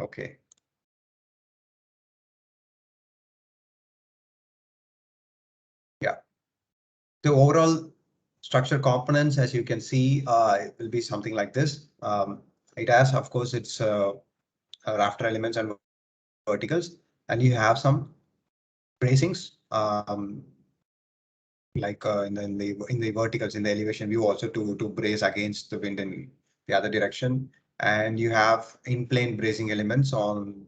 Okay. Yeah. The overall structure components, as you can see, it will be something like this. It has, of course, its rafter elements and verticals, and you have some bracings, like in the verticals in the elevation view, also to brace against the wind in the other direction. And you have in-plane bracing elements on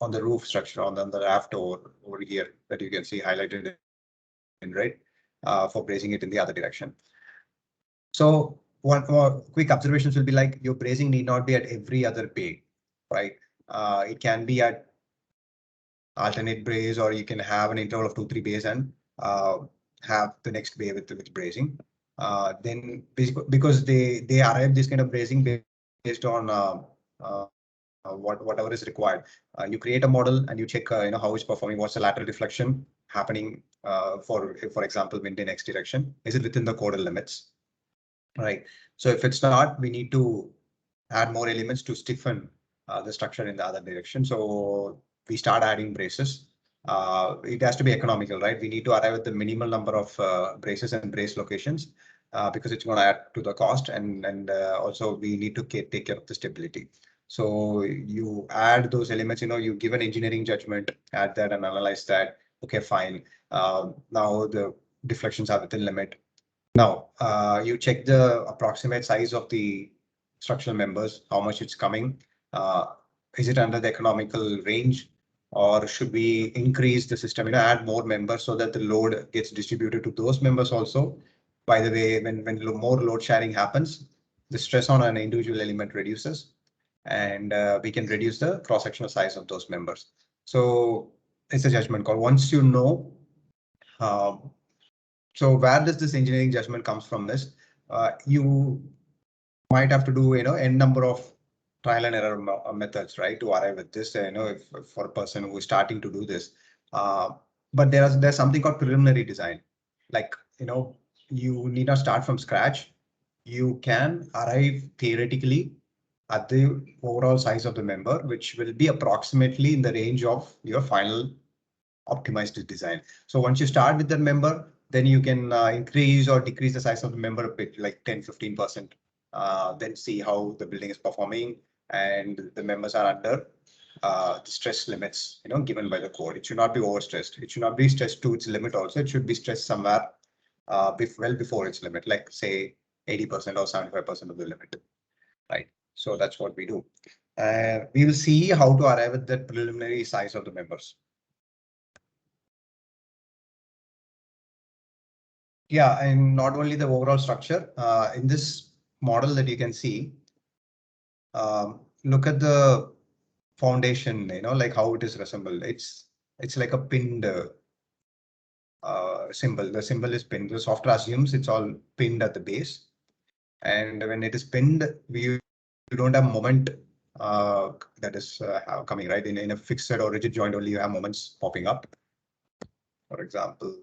the roof structure, on the raft over here that you can see highlighted in red, for bracing it in the other direction. So one more quick observations will be like your bracing need not be at every other bay, right? It can be at alternate brace, or you can have an interval of 2-3 bays and have the next bay with bracing. Then because they arrive this kind of bracing based on whatever is required. You create a model and you check how it's performing, what's the lateral deflection happening, for example, wind in X direction, is it within the codal limits, right? So if it's not, we need to add more elements to stiffen the structure in the other direction. So we start adding braces. It has to be economical, right? We need to arrive at the minimal number of braces and brace locations, because it's going to add to the cost, and also we need to take care of the stability. So you add those elements, you give an engineering judgment, add that and analyze that. Okay, fine. Now the deflections are within limit. Now you check the approximate size of the structural members, how much it's coming. Is it under the economical range, or should we increase the system, add more members so that the load gets distributed to those members also? By the way, when more load sharing happens, the stress on an individual element reduces, and we can reduce the cross-sectional size of those members. So it's a judgment call. Once you know, so where does this engineering judgment comes from this? You might have to do, n number of trial and error methods, right, to arrive at this, if for a person who is starting to do this. But there's something called preliminary design. Like, you need not start from scratch. You can arrive theoretically at the overall size of the member, which will be approximately in the range of your final optimized design. So once you start with the member, then you can increase or decrease the size of the member a bit, like 10-15%. Then see how the building is performing and the members are under the stress limits, given by the code. It should not be overstressed. It should not be stressed to its limit also. It should be stressed somewhere well before its limit, like say 80% or 75% of the limit, right? So that's what we do. We will see how to arrive at the preliminary size of the members. Yeah, and not only the overall structure, in this model that you can see, look at the foundation, like how it is resembled. It's like a pinned symbol. The symbol is pinned. The software assumes it's all pinned at the base. And when it is pinned, you don't have moment that is coming, right? In a fixed or rigid joint, only you have moments popping up. For example,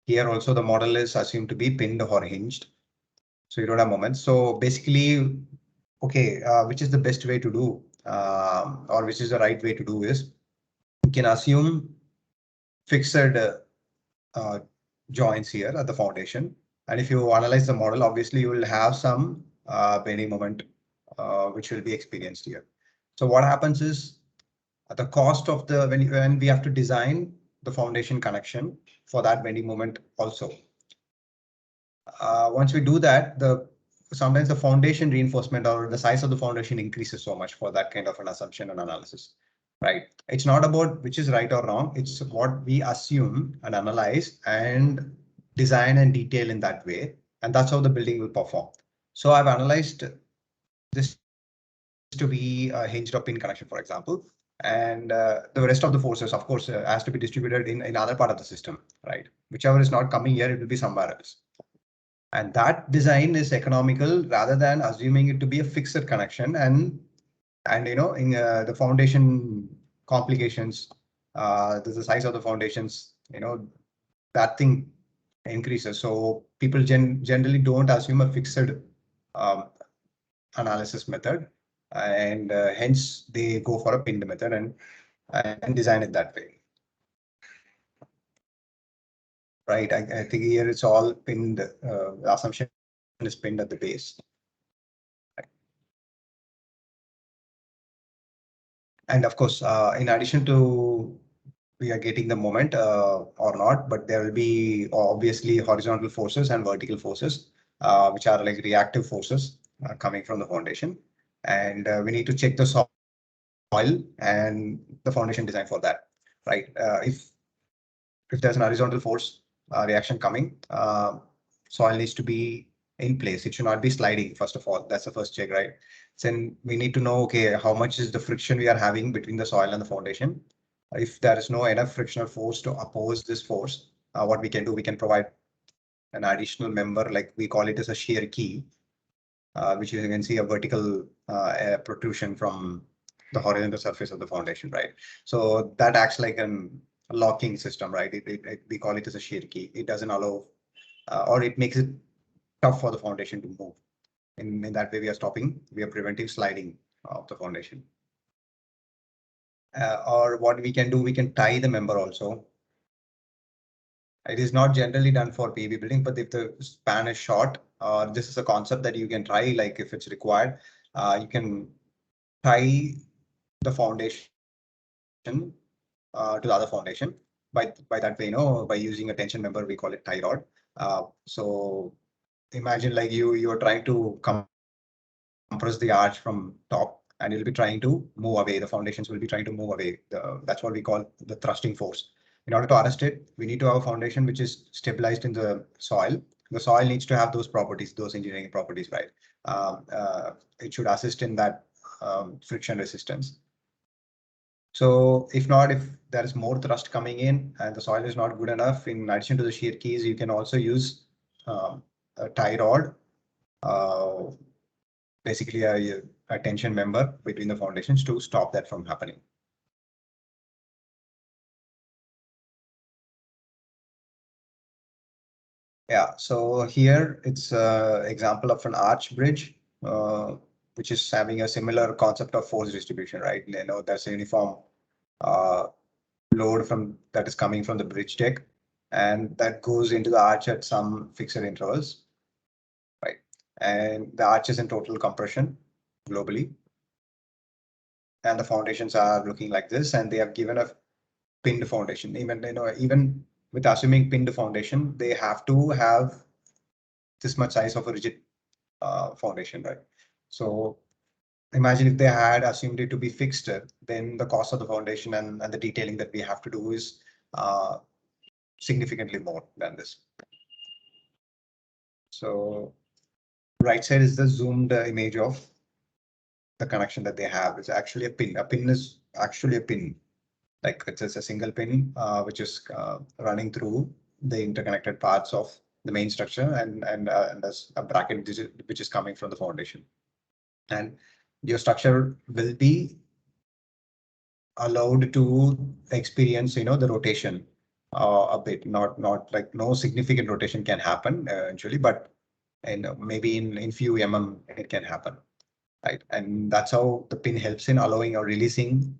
here also the model is assumed to be pinned or hinged. So you don't have moments. So basically, okay, which is the best way to do, or which is the right way to do is, you can assume fixed joints here at the foundation. And if you analyze the model, obviously you will have some bending moment, which will be experienced here. So what happens is the cost of the, when we have to design the foundation connection for that bending moment also. Once we do that, sometimes the foundation reinforcement or the size of the foundation increases so much for that kind of an assumption and analysis, right? It's not about which is right or wrong. It's what we assume and analyze and design and detail in that way. And that's how the building will perform. So I've analyzed this to be a hinged or pin connection, for example. And the rest of the forces, of course, has to be distributed in other part of the system, right? Whichever is not coming here, it will be somewhere else. And that design is economical rather than assuming it to be a fixed connection. And in the foundation complications, the size of the foundations, that thing increases. So people generally don't assume a fixed analysis method. and hence they go for a pinned method and design it that way. Right, I think here it's all pinned. The assumption is pinned at the base. And of course, in addition to we are getting the moment or not, but there will be obviously horizontal forces and vertical forces, which are like reactive forces coming from the foundation. And we need to check the soil and the foundation design for that, right? If there's an horizontal force reaction coming, soil needs to be in place. It should not be sliding, first of all. That's the first check, right? Then we need to know, okay, how much is the friction we are having between the soil and the foundation? If there is no enough frictional force to oppose this force, what we can do, we can provide an additional member, like we call it as a shear key, which you can see a vertical protrusion from the horizontal surface of the foundation, right? So that acts like a locking system, right? We call it as a shear key. It doesn't allow, or it makes it tough for the foundation to move. In that way, we are preventing sliding of the foundation. Or what we can do, we can tie the member also. It is not generally done for PB building, but if the span is short, this is a concept that you can try, like if it's required, you can tie the foundation to the other foundation. By that way, by using a tension member, we call it tie rod. So imagine like you're trying to compress the arch from top, and you'll be trying to move away. The foundations will be trying to move away. That's what we call the thrusting force. In order to arrest it, we need to have a foundation which is stabilized in the soil. The soil needs to have those properties, those engineering properties, right? It should assist in that friction resistance. So if not, if there is more thrust coming in and the soil is not good enough, in addition to the shear keys, you can also use a tie rod, basically a tension member between the foundations to stop that from happening. Yeah, so here it's an example of an arch bridge, which is having a similar concept of force distribution, right? There's a uniform load that is coming from the bridge deck, and that goes into the arch at some fixed intervals, right? And the arch is in total compression globally, and the foundations are looking like this, and they have given a pinned foundation. Even with assuming pinned foundation, they have to have this much size of a rigid foundation, right? So imagine if they had assumed it to be fixed, then the cost of the foundation and the detailing that we have to do is significantly more than this. So right side is the zoomed image of the connection that they have. It's actually a pin. A pin is actually a pin. Like it's a single pin which is running through the interconnected parts of the main structure, and there's a bracket which is coming from the foundation. And your structure will be allowed to experience, the rotation a bit. Not like no significant rotation can happen eventually, but maybe in few it can happen, right? And that's how the pin helps in allowing or releasing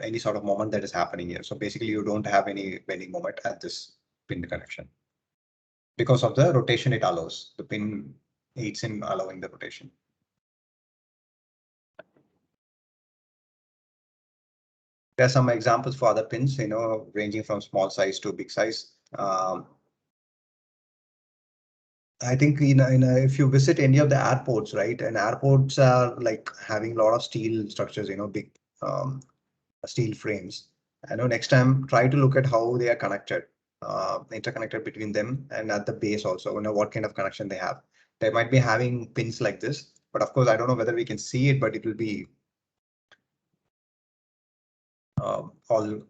any sort of moment that is happening here. So basically, you don't have any moment at this pin connection because of the rotation it allows. The pin aids in allowing the rotation. There are some examples for other pins, ranging from small size to big size. I think if you visit any of the airports, right, and airports are like having a lot of steel structures, big steel frames. I know next time try to look at how they are connected, interconnected between them, and at the base also, what kind of connection they have. They might be having pins like this, but of course, I don't know whether we can see it, but it will be all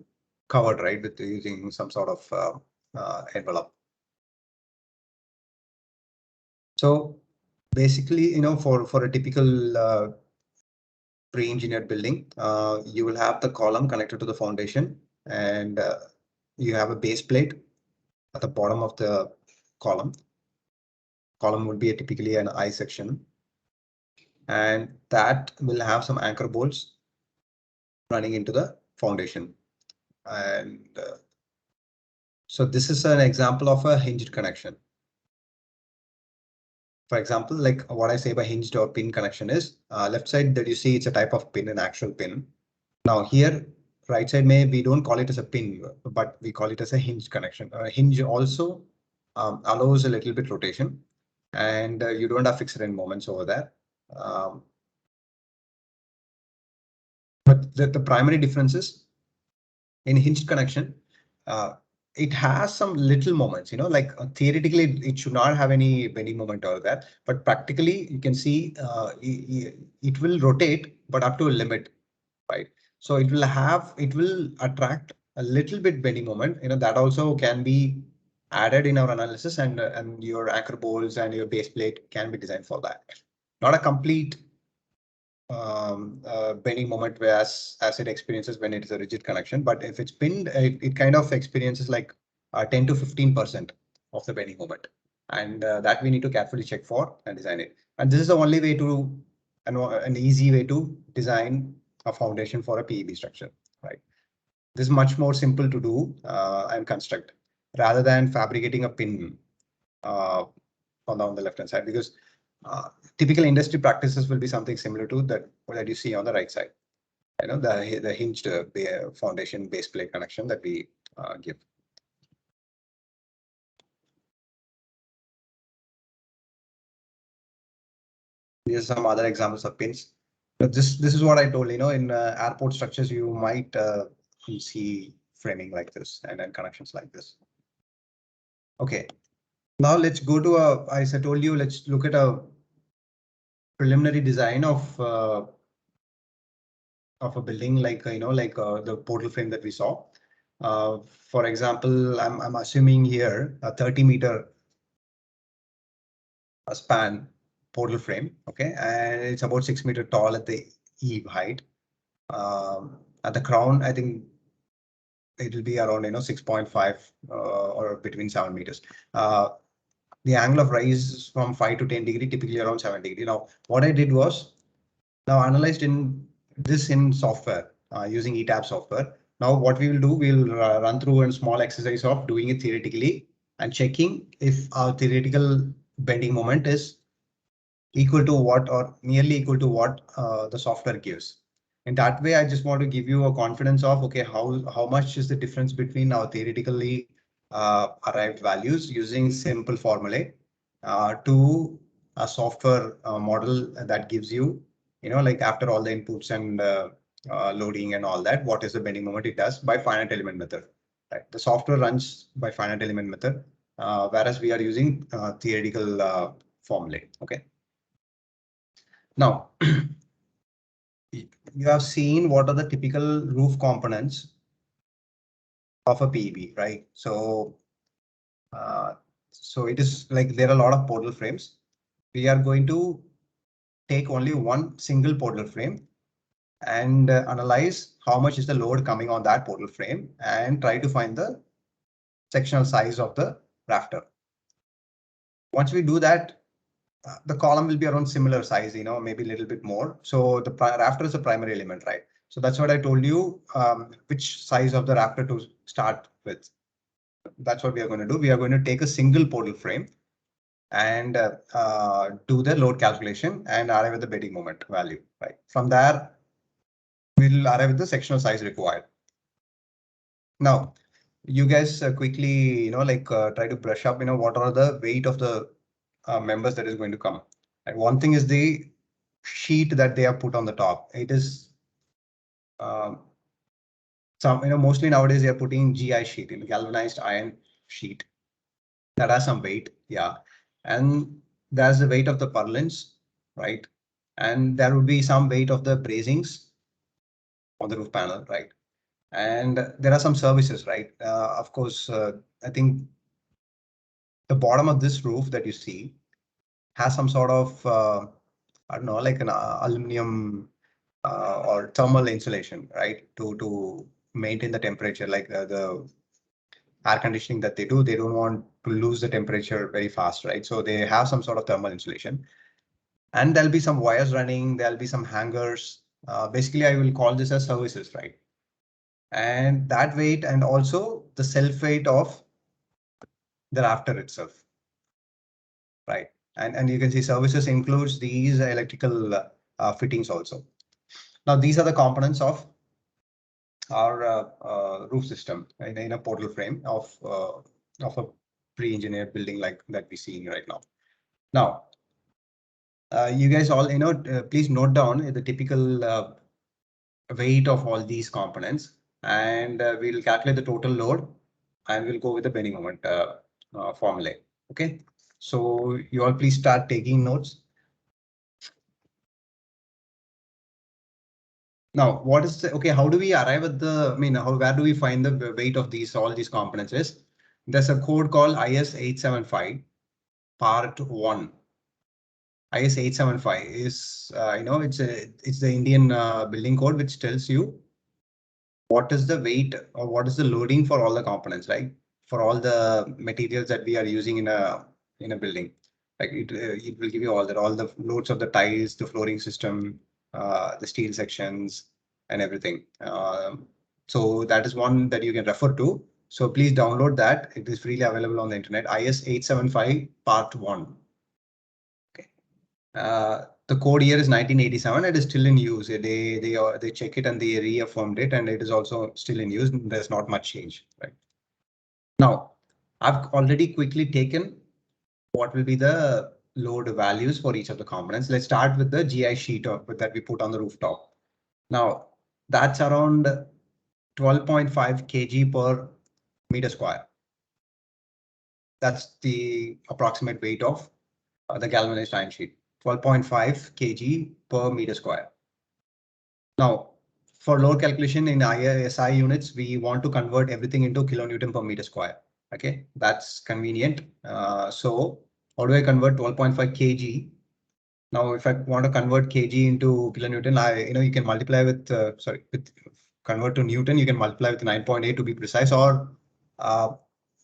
covered, right, with using some sort of envelope. So basically, for a typical pre-engineered building, you will have the column connected to the foundation, and you have a base plate at the bottom of the column. Column would be typically an I section, and that will have some anchor bolts running into the foundation. And so this is an example of a hinged connection. For example, like what I say by hinged or pin connection is left side that you see, it's a type of pin, an actual pin. Now here, right side we don't call it as a pin, but we call it as a hinged connection. Hinge also allows a little bit rotation, and you don't have fixed end moments over there. But the primary difference is in hinged connection, it has some little moments, like theoretically it should not have any bending moment or that, but practically you can see it will rotate, but up to a limit, right? So it will attract a little bit bending moment, that also can be added in our analysis, and your anchor bolts and your base plate can be designed for that. Not a complete bending moment as it experiences when it is a rigid connection, but if it's pinned, it kind of experiences like 10 to 15% of the bending moment, and that we need to carefully check for and design it. And this is the only way to an easy way to design a foundation for a PEB structure, right? This is much more simple to do and construct rather than fabricating a pin on the left hand side, because typical industry practices will be something similar to that you see on the right side. The hinged foundation base plate connection that we give. These are some other examples of pins. This is what I told, in airport structures, you might see framing like this and then connections like this. Okay, now let's go to as I told you, let's look at a preliminary design of a building, like the portal frame that we saw. For example, I'm assuming here a 30-meter span portal frame, okay, and it's about 6 meters tall at the eave height. At the crown, I think it will be around 6.5 or between 7 meters. The angle of rise is from 5 to 10 degree, typically around 7 degree. Now, what I did was now analyzed in software using ETABS software. Now, what we will do, we'll run through a small exercise of doing it theoretically and checking if our theoretical bending moment is equal to what or nearly equal to what the software gives. In that way, I just want to give you a confidence of, okay, how much is the difference between our theoretically arrived values using simple formulae to a software model that gives you, like after all the inputs and loading and all that, what is the bending moment it does by finite element method. Right? The software runs by finite element method, whereas we are using theoretical formulae. Okay. Now, you have seen what are the typical roof components of a PEB, right? So it is like there are a lot of portal frames. We are going to take only one single portal frame and analyze how much is the load coming on that portal frame and try to find the sectional size of the rafter. Once we do that, the column will be around similar size, maybe a little bit more. So the rafter is a primary element, right? So that's what I told you, which size of the rafter to start with. That's what we are going to do. We are going to take a single portal frame and do the load calculation and arrive at the bending moment value, right? From there, we'll arrive at the sectional size required. Now, you guys quickly, try to brush up, what are the weight of the members that is going to come. And one thing is the sheet that they have put on the top. It is mostly nowadays they are putting GI sheet, in galvanized iron sheet that has some weight. Yeah. And there's the weight of the purlins, right? And there would be some weight of the bracings on the roof panel, right? And there are some services, right? Of course, I think the bottom of this roof that you see has some sort of, I don't know, like an aluminum or thermal insulation, right? To maintain the temperature, like the air conditioning that they don't want to lose the temperature very fast, right? So they have some sort of thermal insulation. And there'll be some wires running, there'll be some hangers. Basically, I will call this as services, right? And that weight and also the self weight of the rafter itself, right? And you can see services includes these electrical fittings also. Now, these are the components of our roof system in a portal frame of a pre-engineered building like that we're seeing right now. Now, you guys all, please note down the typical weight of all these components, and we'll calculate the total load, and we'll go with the bending moment formula. Okay, so you all please start taking notes. Now, what is the, okay, how do we arrive at the, where do we find the weight of all these components is, there's a code called IS 875 part 1. IS 875 is, it's the Indian building code, which tells you what is the weight or what is the loading for all the components, right? For all the materials that we are using in a building. Like it will give you all the loads of the tiles, the flooring system, the steel sections, and everything. So that is one that you can refer to. So please download that. It is freely available on the internet. IS 875 part 1. Okay. The code year is 1987. It is still in use. They check it and they reaffirmed it, and it is also still in use. There's not much change, right? Now, I've already quickly taken what will be the load values for each of the components. Let's start with the GI sheet that we put on the rooftop. Now, that's around 12.5 kg per meter square. That's the approximate weight of the galvanized iron sheet. 12.5 kg per meter square. Now, for load calculation in ISI units, we want to convert everything into kilonewton per meter square. Okay, that's convenient. So how do I convert 12.5 kg? Now, if I want to convert kg into kilonewton, you can multiply with, convert to Newton, you can multiply with 9.8 to be precise, or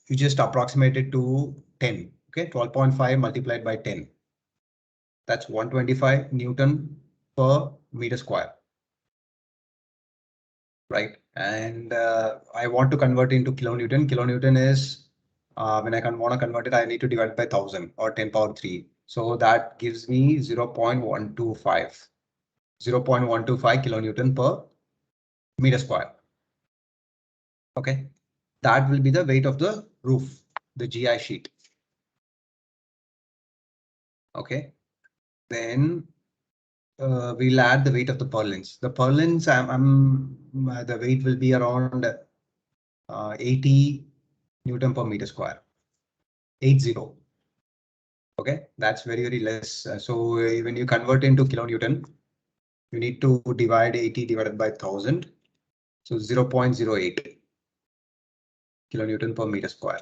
you just approximate it to 10. Okay, 12.5 multiplied by 10. That's 125 Newton per meter square. Right, and I want to convert into kilonewton. Kilonewton is when I want to convert it, I need to divide it by 1000 or 10 power 3. So that gives me 0.125. 0.125 kilonewton per meter square. Okay, that will be the weight of the roof, the GI sheet. Okay, then we'll add the weight of the purlins. The purlins, the weight will be around 80 Newton per meter square. 80. Okay, that's very less. So when you convert into kilonewton, you need to divide 80 divided by 1000. So 0.08 kilonewton per meter square.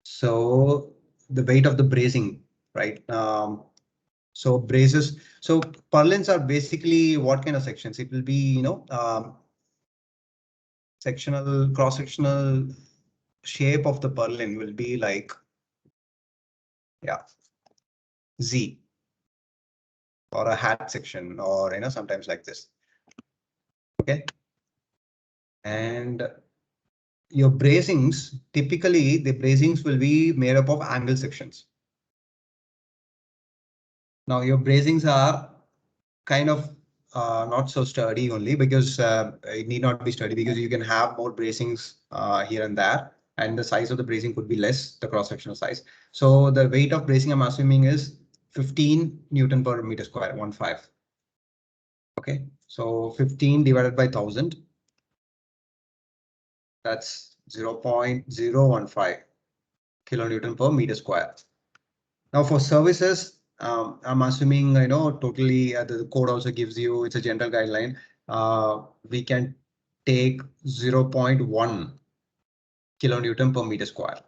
So the weight of the bracing, right? So braces. So purlins are basically what kind of sections? It will be, sectional, cross-sectional shape of the purlin will be like, yeah, Z or a hat section, or sometimes like this. Okay, and your bracings, typically the bracings will be made up of angle sections. Now your bracings are kind of not so sturdy only because it need not be sturdy because you can have more bracings here and there, and the size of the bracing could be less, the cross-sectional size. So the weight of bracing I'm assuming is 15 Newton per meter square, 15. Okay, so 15 divided by 1000. That's 0.015 kilonewton per meter square. Now for services, I'm assuming, totally the code also gives you, it's a general guideline. We can take 0.1 kilonewton per meter square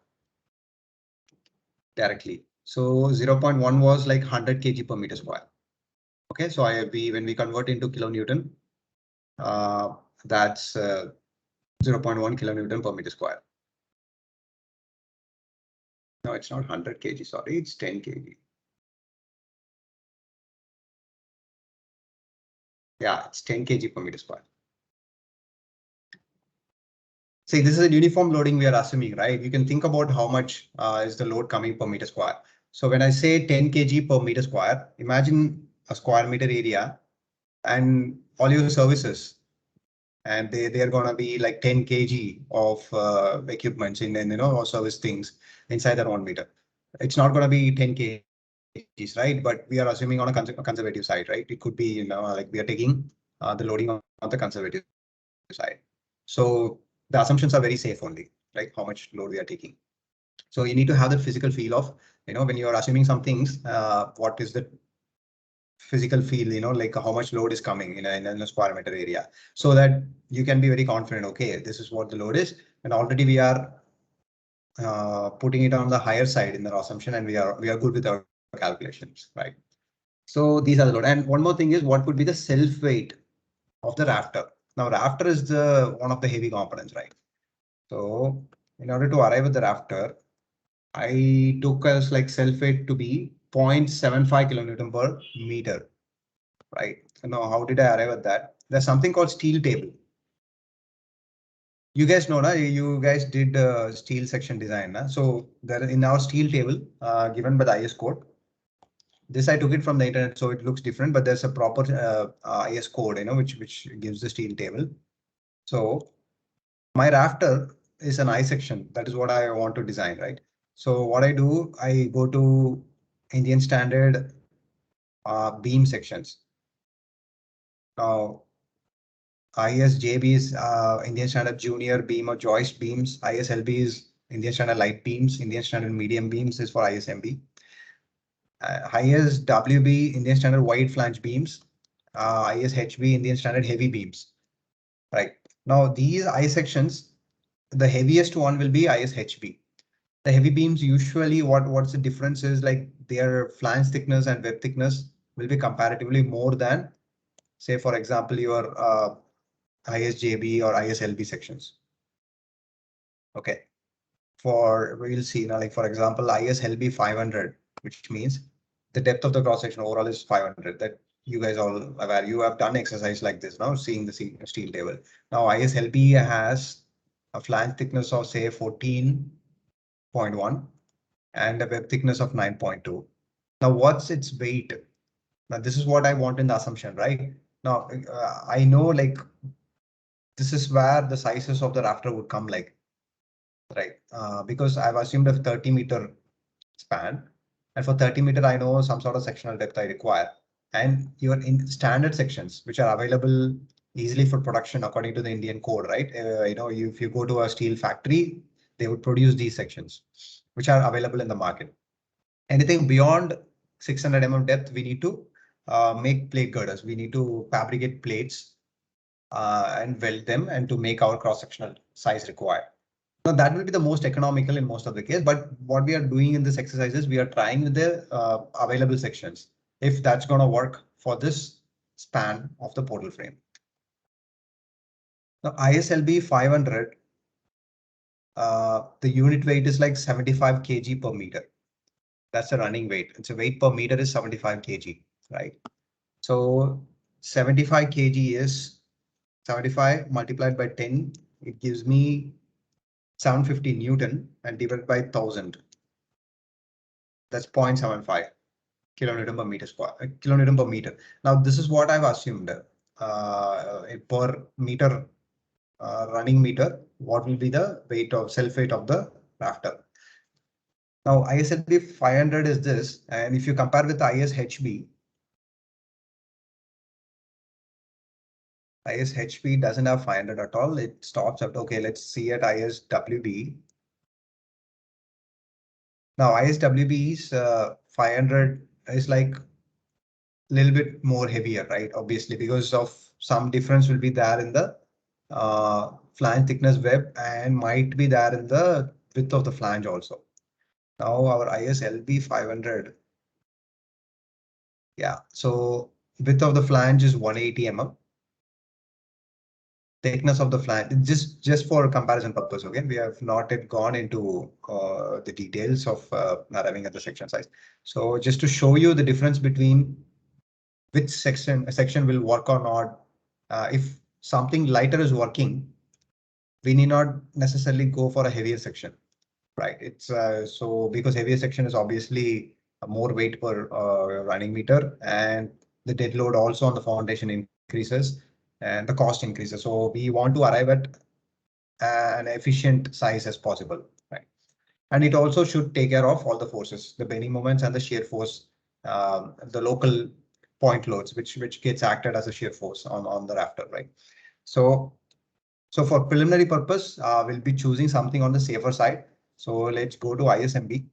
directly. So 0.1 was like 100 kg per meter square. Okay, so when we convert into kilonewton, that's 0.1 kilonewton per meter square. it's not 100 kg, sorry, it's 10 kg. Yeah, it's 10 kg per meter square. See, this is a uniform loading we are assuming, right? You can think about how much is the load coming per meter square. So when I say 10 kg per meter square, imagine a square meter area and all your services, and they're gonna be like 10 kg of equipments in or service things inside that 1 meter. It's not gonna be 10 kgs, right? But we are assuming on a conservative side, right? It could be like we are taking the loading on the conservative side. So the assumptions are very safe only, right? How much load we are taking. So you need to have the physical feel of, when you are assuming some things, what is the physical feel, like how much load is coming in a square meter area, so that you can be very confident. Okay, this is what the load is, and already we are putting it on the higher side in the assumption, and we are good with our calculations, right? So these are the load. And one more thing is, what would be the self weight of the rafter? Now, rafter is the one of the heavy components, right? So in order to arrive at the rafter, I took as like self weight to be 0.75 kilonewton per meter, right? So now how did I arrive at that? There's something called steel table. You guys know, you guys did steel section design. So there in our steel table given by the IS code, this I took it from the internet, so it looks different, but there's a proper IS code, which gives the steel table. So my rafter is an I section. That is what I want to design, right? So what I do, I go to Indian standard beam sections. Now, ISJB is Indian standard junior beam or joist beams. ISLB is Indian standard light beams. Indian standard medium beams is for ISMB. ISWB Indian standard wide flange beams. ISHB Indian standard heavy beams. Right now, these I sections, the heaviest one will be ISHB. The heavy beams usually what's the difference is like their flange thickness and web thickness will be comparatively more than, say, for example, your ISJB or ISLB sections. Okay, we'll see now, like for example, ISLB 500, which means the depth of the cross section overall is 500. That you guys all aware. You have done exercise like this now, seeing the steel table. Now ISLB has a flange thickness of say 14.1 and a web thickness of 9.2. Now what's its weight? Now this is what I want in the assumption, right? Now I know like this is where the sizes of the rafter would come like, right? Because I've assumed a 30-meter span, and for 30-meter, I know some sort of sectional depth I require. And your in standard sections, which are available easily for production according to the Indian code, right? If you go to a steel factory, they would produce these sections, which are available in the market. Anything beyond 600 mm depth, we need to make plate girders. We need to fabricate plates and weld them, and to make our cross-sectional size required. Now that will be the most economical in most of the case, but what we are doing in this exercise is we are trying with the available sections, if that's going to work for this span of the portal frame. Now ISLB 500, the unit weight is like 75 kg per meter. That's the running weight. It's a weight per meter is 75 kg, right? So 75 kg is 75 multiplied by 10. It gives me 750 Newton and divided by 1000. That's 0.75 kilonewton per meter square, kilonewton per meter. Now this is what I've assumed per meter running meter. What will be the weight of self weight of the rafter? Now ISLB 500 is this, and if you compare with ISHB, ISHB doesn't have 500 at all. It stops at, okay, let's see at ISWB. Now ISWB's 500 is like a little bit more heavier, right? Obviously, because of some difference will be there in the flange thickness web, and might be there in the width of the flange also. Now our ISLB 500. Yeah, so width of the flange is 180 mm. thickness of the flange, just for comparison purpose. Okay, we have not yet gone into the details of arriving at the section size. So just to show you the difference between which section will work or not. If something lighter is working, we need not necessarily go for a heavier section, right? It's so because heavier section is obviously a more weight per running meter, and the dead load also on the foundation increases and the cost increases. So we want to arrive at an efficient size as possible, right? And it also should take care of all the forces, the bending moments and the shear force, the local point loads, which gets acted as a shear force on the rafter, right? So for preliminary purpose, we'll be choosing something on the safer side. So let's go to ISMB.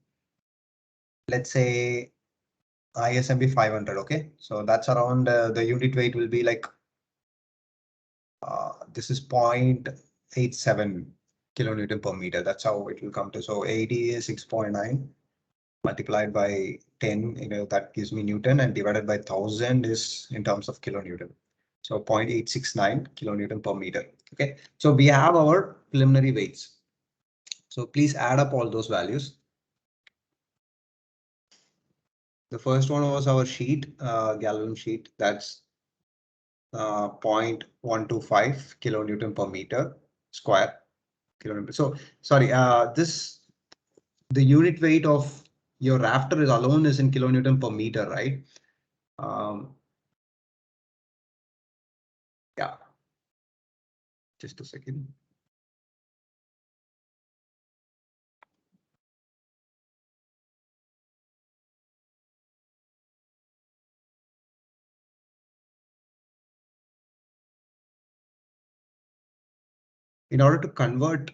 Let's say ISMB 500. Okay, so that's around the unit weight will be like this is 0.87 kilonewton per meter. That's how it will come to. So 80 is 6.9 multiplied by 10, that gives me Newton, and divided by 1000 is in terms of kilonewton. So 0.869 kilonewton per meter. Okay, so we have our preliminary weights. So please add up all those values. The first one was our sheet, Galvin sheet. That's 0.125 kilonewton per meter square. So sorry, the unit weight of your rafter is alone is in kilonewton per meter, right? Yeah, just a second. In order to convert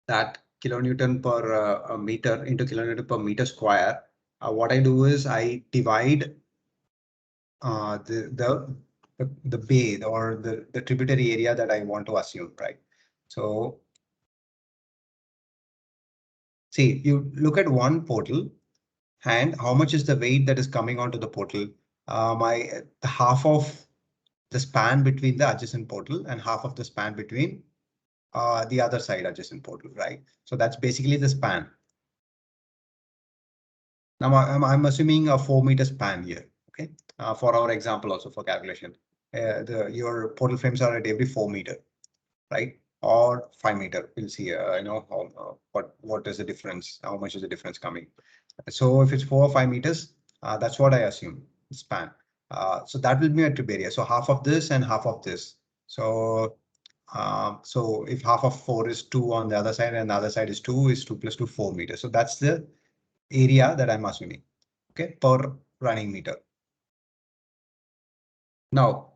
that kilonewton per meter into kilonewton per meter square, what I do is I divide the bay or the tributary area that I want to assume, right? So see, you look at one portal and how much is the weight that is coming onto the portal. The half of the span between the adjacent portal and half of the span between the other side adjacent portal, right? So that's basically the span. Now I'm assuming a 4-meter span here, okay? For our example, also for calculation, your portal frames are at every 4 meter, right? Or 5 meter. We'll see. What is the difference? How much is the difference coming? So if it's 4 or 5 meters, that's what I assume span. So that will be a trip area. So half of this and half of this. So if half of 4 is 2 on the other side and the other side is 2 plus 2, 4 meters. So that's the area that I'm assuming, okay, per running meter. Now,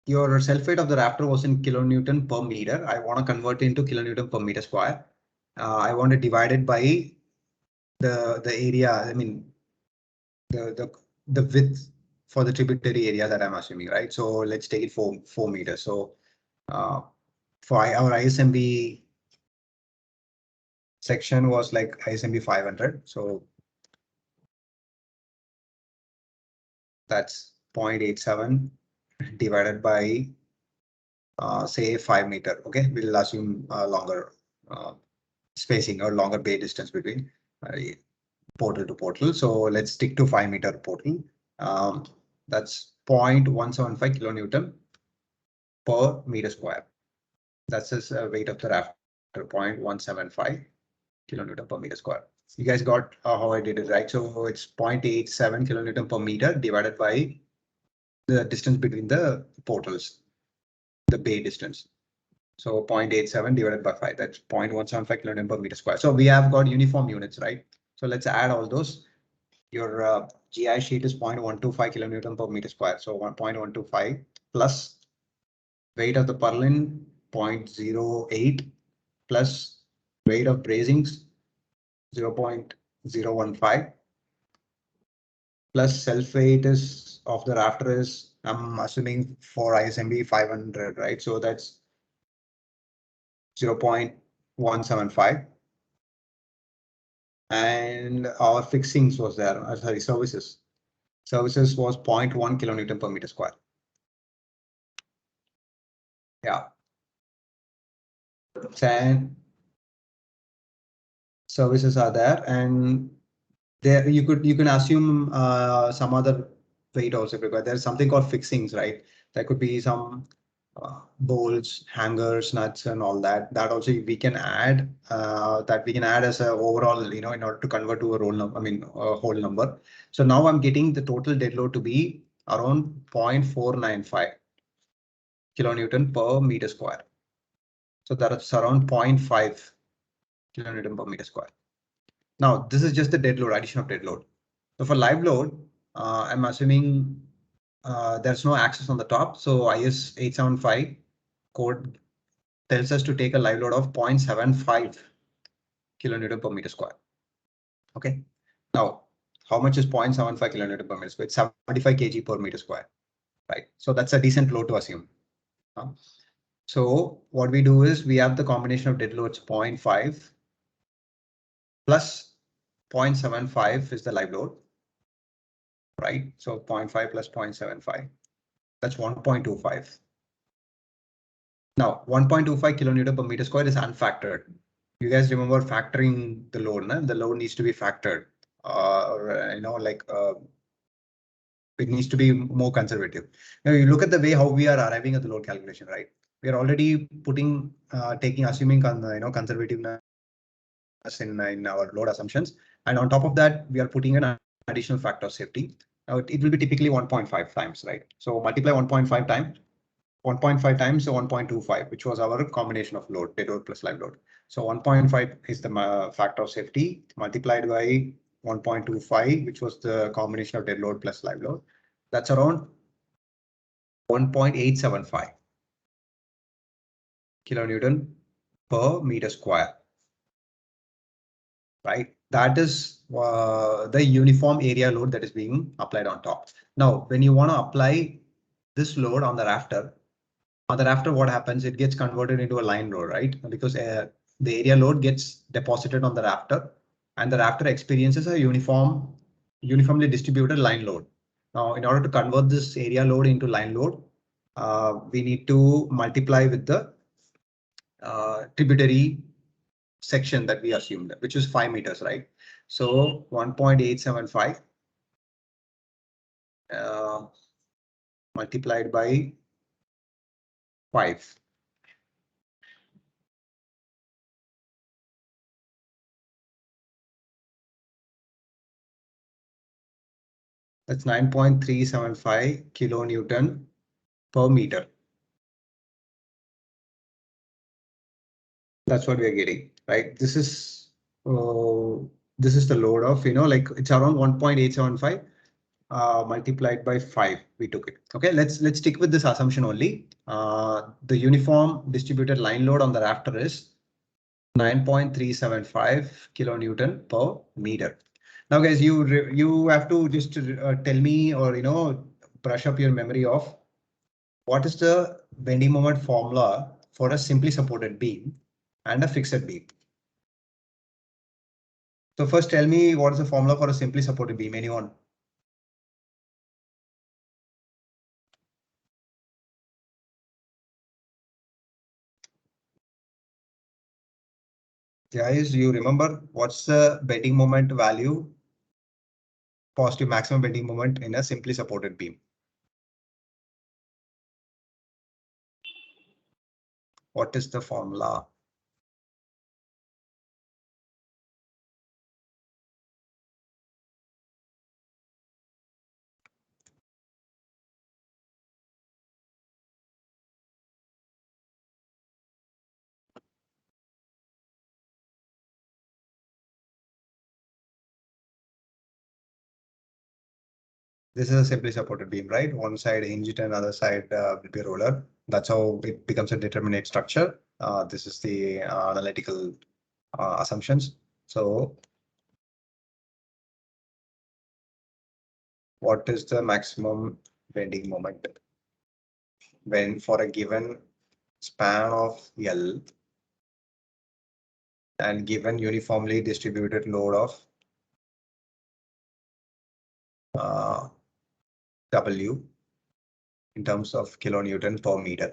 your self-weight of the rafter was in kilonewton per meter. I want to convert it into kilonewton per meter square. I want to divide it by the area. I mean, the width for the tributary area that I'm assuming, right? So let's take it 4 meters. So for our ISMB section was like ISMB 500. So that's 0.87 divided by say 5 meter. Okay, we'll assume longer spacing or longer bay distance between portal to portal. So let's stick to 5 meter portal. That's 0.175 kilonewton per meter square. That's the weight of the rafter, 0.175 kilonewton per meter square. You guys got how I did it, right? So it's 0.87 kilonewton per meter divided by the distance between the portals, the bay distance. So 0.87 divided by 5, that's 0.175 kilonewton per meter square. So we have got uniform units, right? So let's add all those. Your GI sheet is 0.125 kilonewton per meter square. So 1.125 plus weight of the purlin 0.08 plus weight of bracings 0.015 plus self weight is of the rafter is, I'm assuming for ISMB 500, right? So that's 0.175. And our fixings was there. Sorry, services. Services was 0.1 kilonewton per meter square. Yeah. And services are there, and there you can assume some other weight also required. There's something called fixings, right? There could be some bolts, hangers, nuts, and all that. That also we can add. That we can add as a overall, in order to convert to a roll number. I mean, a whole number. So now I'm getting the total dead load to be around 0.495 kilonewton per meter square. So that's around 0.5 kilonewton per meter square. Now, this is just the dead load, addition of dead load. So for live load, I'm assuming there's no access on the top. So IS 875 code tells us to take a live load of 0.75 kilonewton per meter square. Okay. Now, how much is 0.75 kilonewton per meter square? It's 75 kg per meter square, right? So that's a decent load to assume. So what we do is we have the combination of dead loads 0.5 plus 0.75 is the live load, right? So 0.5 plus 0.75, that's 1.25. Now 1.25 kilonewton per meter square is unfactored. You guys remember factoring the load, no? The load needs to be factored, it needs to be more conservative. Now you look at the way how we are arriving at the load calculation, right? We are already assuming conservativeness in our load assumptions. And on top of that, we are putting an additional factor of safety. Now it will be typically 1.5 times, right? So multiply 1.5 times, 1.5 times 1.25, which was our combination of load, dead load plus live load. So 1.5 is the factor of safety multiplied by 1.25, which was the combination of dead load plus live load. That's around 1.875 kilonewton per meter square. Right? That is the uniform area load that is being applied on top. Now, when you want to apply this load on the rafter, what happens? It gets converted into a line load, right? Because the area load gets deposited on the rafter, and the rafter experiences a uniformly distributed line load. Now, in order to convert this area load into line load, we need to multiply with the tributary section that we assumed, which is 5 meters, right? So 1.875 multiplied by 5. That's 9.375 kilonewton per meter. That's what we are getting, right? This is the load of, it's around 1.875 multiplied by 5. We took it. Okay, let's stick with this assumption only. The uniform distributed line load on the rafter is 9.375 kilonewton per meter. Now, guys, you have to just tell me, or brush up your memory of what is the bending moment formula for a simply supported beam and a fixed beam. So first, tell me what is the formula for a simply supported beam. Anyone? Guys, you remember what's the bending moment value? Positive maximum bending moment in a simply supported beam. What is the formula? This is a simply supported beam, right? One side hinged and other side will be roller. That's how it becomes a determinate structure. This is the analytical assumptions. So what is the maximum bending moment when for a given span of L and given uniformly distributed load of W in terms of kilonewton per meter?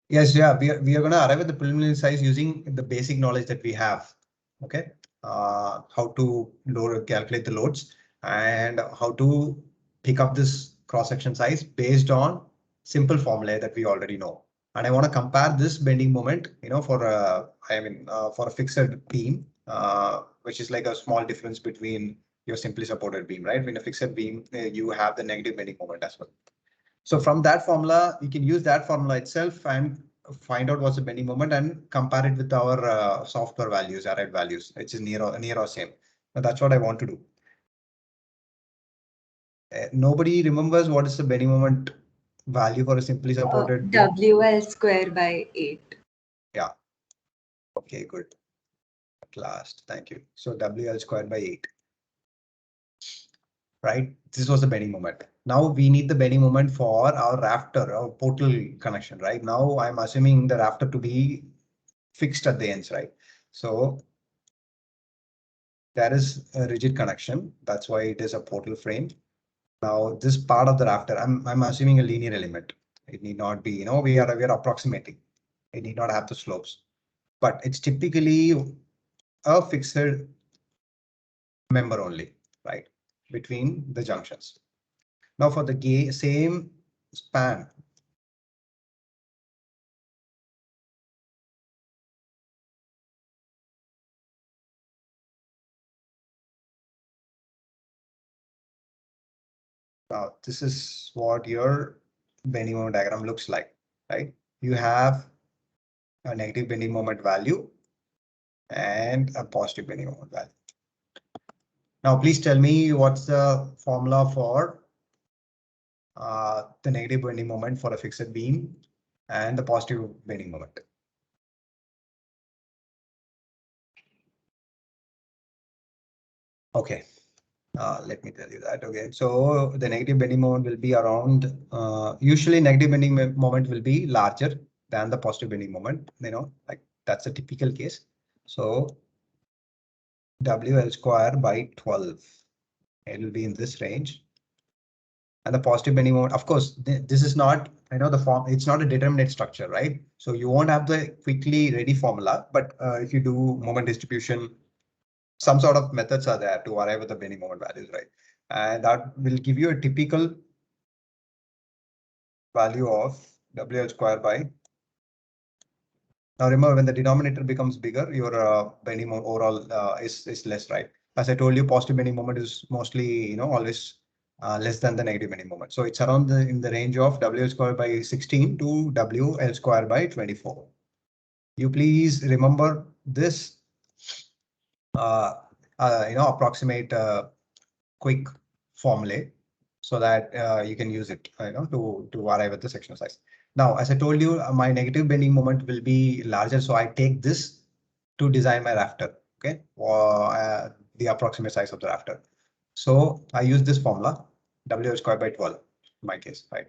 Yes, yeah, we are going to arrive at the preliminary size using the basic knowledge that we have. Okay, how to calculate the loads and how to pick up this cross-section size based on simple formulae that we already know. And I want to compare this bending moment, for for a fixed beam, which is like a small difference between your simply supported beam, right? In a fixed beam, you have the negative bending moment as well. So from that formula, we can use that formula itself and find out what's the bending moment and compare it with our software values, arrived values, which is near or same. But that's what I want to do. Nobody remembers what is the bending moment value for a simply supported WL square by 8. Yeah. Okay, good. At last, thank you. So WL squared by 8. Right? This was the bending moment. Now we need the bending moment for our rafter, our portal connection, right? Now I'm assuming the rafter to be fixed at the ends, right? So there is a rigid connection. That's why it is a portal frame. Now this part of the rafter, I'm assuming a linear element. It need not be, we are approximating. It need not have the slopes, but it's typically a fixed member only, right? Between the junctions. Now for the same span, now this is what your bending moment diagram looks like, right? You have a negative bending moment value and a positive bending moment value. Now, please tell me what's the formula for the negative bending moment for a fixed beam and the positive bending moment. Okay, let me tell you that. Okay, so the negative bending moment will be around, usually negative bending moment will be larger than the positive bending moment, like that's a typical case. So WL square by 12, it will be in this range. And the positive bending moment, of course, this is not, the form, it's not a determinate structure, right? So you won't have the quickly ready formula, but if you do moment distribution, some sort of methods are there to arrive at the bending moment values, right? And that will give you a typical value of WL square by. Now remember, when the denominator becomes bigger, your bending moment overall is less, right? As I told you, positive bending moment is mostly, always less than the negative bending moment. So it's around in the range of WL square by 16 to WL square by 24. You please remember this, approximate quick formulae so that you can use it, to arrive at the sectional size. Now, as I told you, my negative bending moment will be larger, so I take this to design my rafter. Okay, or the approximate size of the rafter. So I use this formula, WL square by 12 in my case, right?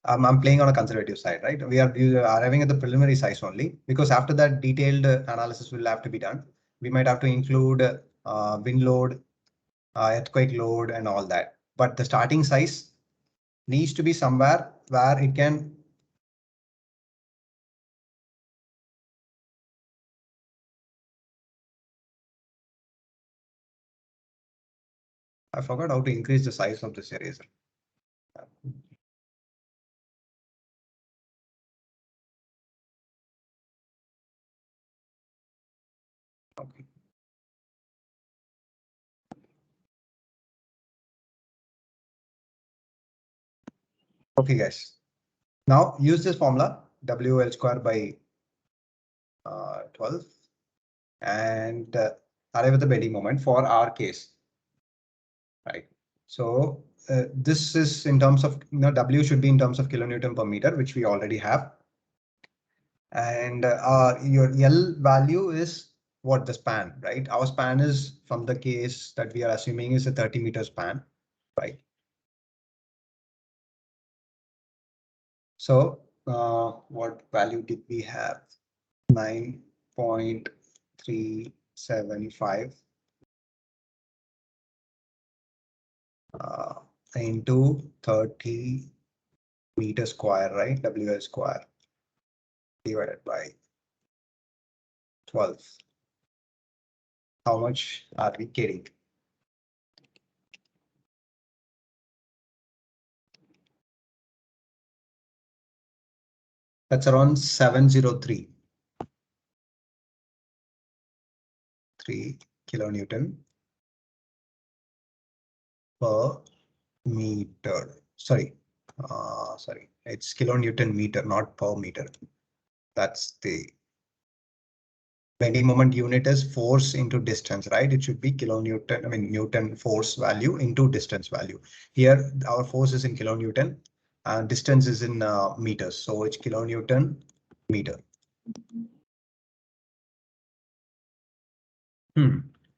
I'm playing on a conservative side, right? We are arriving at the preliminary size only because after that detailed analysis will have to be done. We might have to include wind load, earthquake load and all that. But the starting size needs to be somewhere where it can. I forgot how to increase the size of this eraser. Okay. Okay, guys. Now use this formula WL square by 12 and arrive at the bending moment for our case, right? So this is in terms of, W should be in terms of kilonewton per meter, which we already have. And your L value is what the span, right? Our span is from the case that we are assuming is a 30-meter span, right? So what value did we have? 9.375 into 30 meter square, right? WL square divided by 12. How much are we getting? That's around 703. 3 kilonewton per meter. Sorry, it's kilonewton meter, not per meter. That's the bending moment unit is force into distance, right? It should be kilonewton, I mean, Newton force value into distance value. Here, our force is in kilonewton and distance is in meters. So it's kilonewton meter.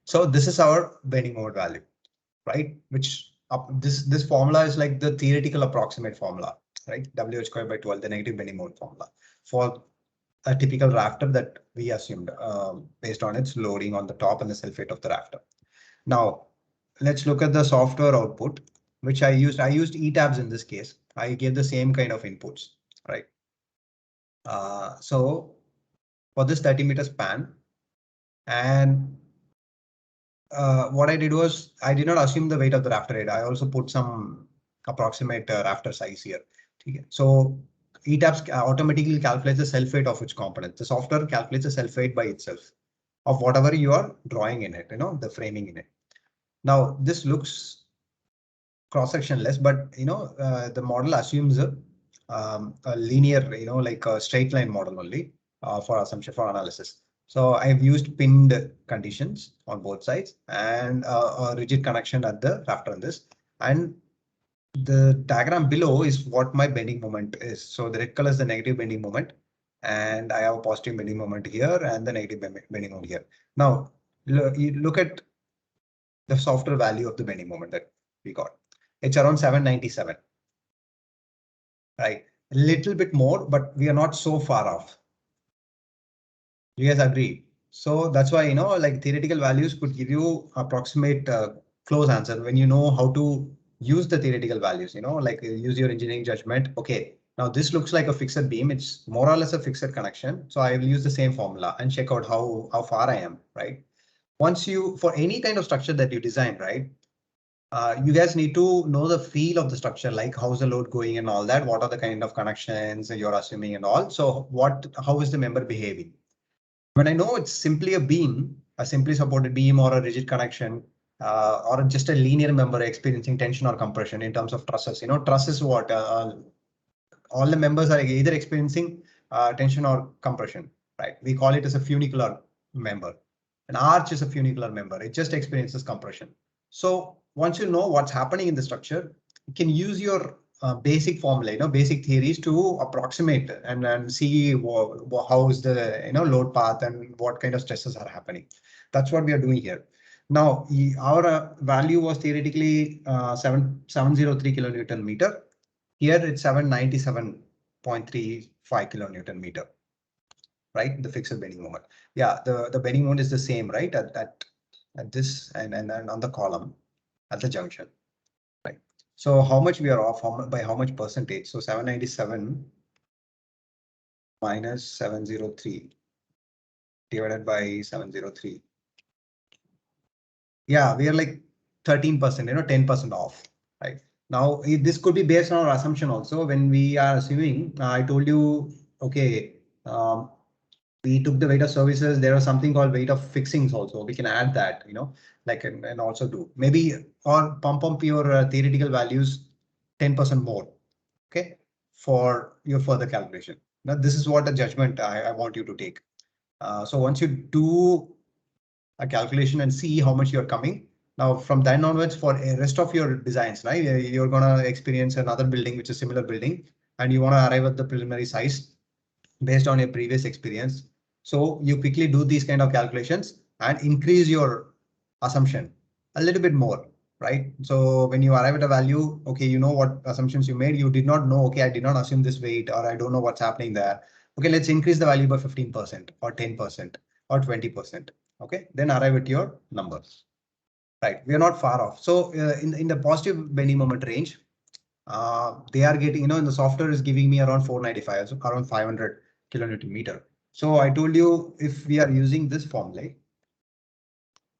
So this is our bending moment value, right? Which this formula is like the theoretical approximate formula, right? WH squared by 12, the negative bending moment formula for a typical rafter that we assumed based on its loading on the top and the self weight of the rafter. Now, let's look at the software output, which I used. I used ETABS in this case. I gave the same kind of inputs, right? So for this 30 meter span, and what I did was I did not assume the weight of the rafter head. I also put some approximate rafter size here. So ETABS automatically calculates the self weight of its component. The software calculates the self weight by itself of whatever you are drawing in it, the framing in it. Now this looks cross-sectionless, but the model assumes a linear, like a straight line model only for assumption for analysis. So I've used pinned conditions on both sides and a rigid connection at the rafter on this. And the diagram below is what my bending moment is. So the red color is the negative bending moment, and I have a positive bending moment here and the negative bending moment here. Now you look at the software value of the bending moment that we got. It's around 797. Right, a little bit more, but we are not so far off. You guys agree? So that's why, like theoretical values could give you approximate close answer when you know how to use the theoretical values, like use your engineering judgment. Okay, now this looks like a fixed beam. It's more or less a fixed connection. So I will use the same formula and check out how far I am, right? Once you, for any kind of structure that you design, right? You guys need to know the feel of the structure, like how's the load going and all that. What are the kind of connections you're assuming and all. So how is the member behaving? When I know it's simply a beam, a simply supported beam or a rigid connection, or just a linear member experiencing tension or compression in terms of trusses. Truss is what all the members are either experiencing tension or compression, right? We call it as a funicular member. An arch is a funicular member. It just experiences compression. So once you know what's happening in the structure, you can use your basic formula, basic theories to approximate and see how is the load path and what kind of stresses are happening. That's what we are doing here. Now our value was theoretically 703 kilonewton meter. Here it's 797.35 kilonewton meter. Right, the fixed bending moment. Yeah, the bending moment is the same, right? At this and then on the column at the junction, right? So how much we are off, by how much percentage? So 797 minus 703 divided by 703. Yeah, we are like 13%, 10% off, right? Now this could be based on our assumption also. When we are assuming, I told you, okay, we took the weight of services. There was something called weight of fixings also. We can add that, like and also do maybe or pump up your theoretical values 10% more. Okay, for your further calculation. Now this is what the judgment I want you to take. So once you do a calculation and see how much you're coming. Now from then onwards for the rest of your designs, right, you're gonna experience another building which is similar building, and you want to arrive at the preliminary size based on your previous experience. So you quickly do these kind of calculations and increase your assumption a little bit more, right? So when you arrive at a value, okay, you know what assumptions you made. You did not know, okay, I did not assume this weight, or I don't know what's happening there. Okay, let's increase the value by 15% or 10% or 20%. Okay, then arrive at your numbers, right? We are not far off. So in the positive bending moment range, they are getting, in the software is giving me around 495, so around 500 kilonewton meter. So I told you, if we are using this formula,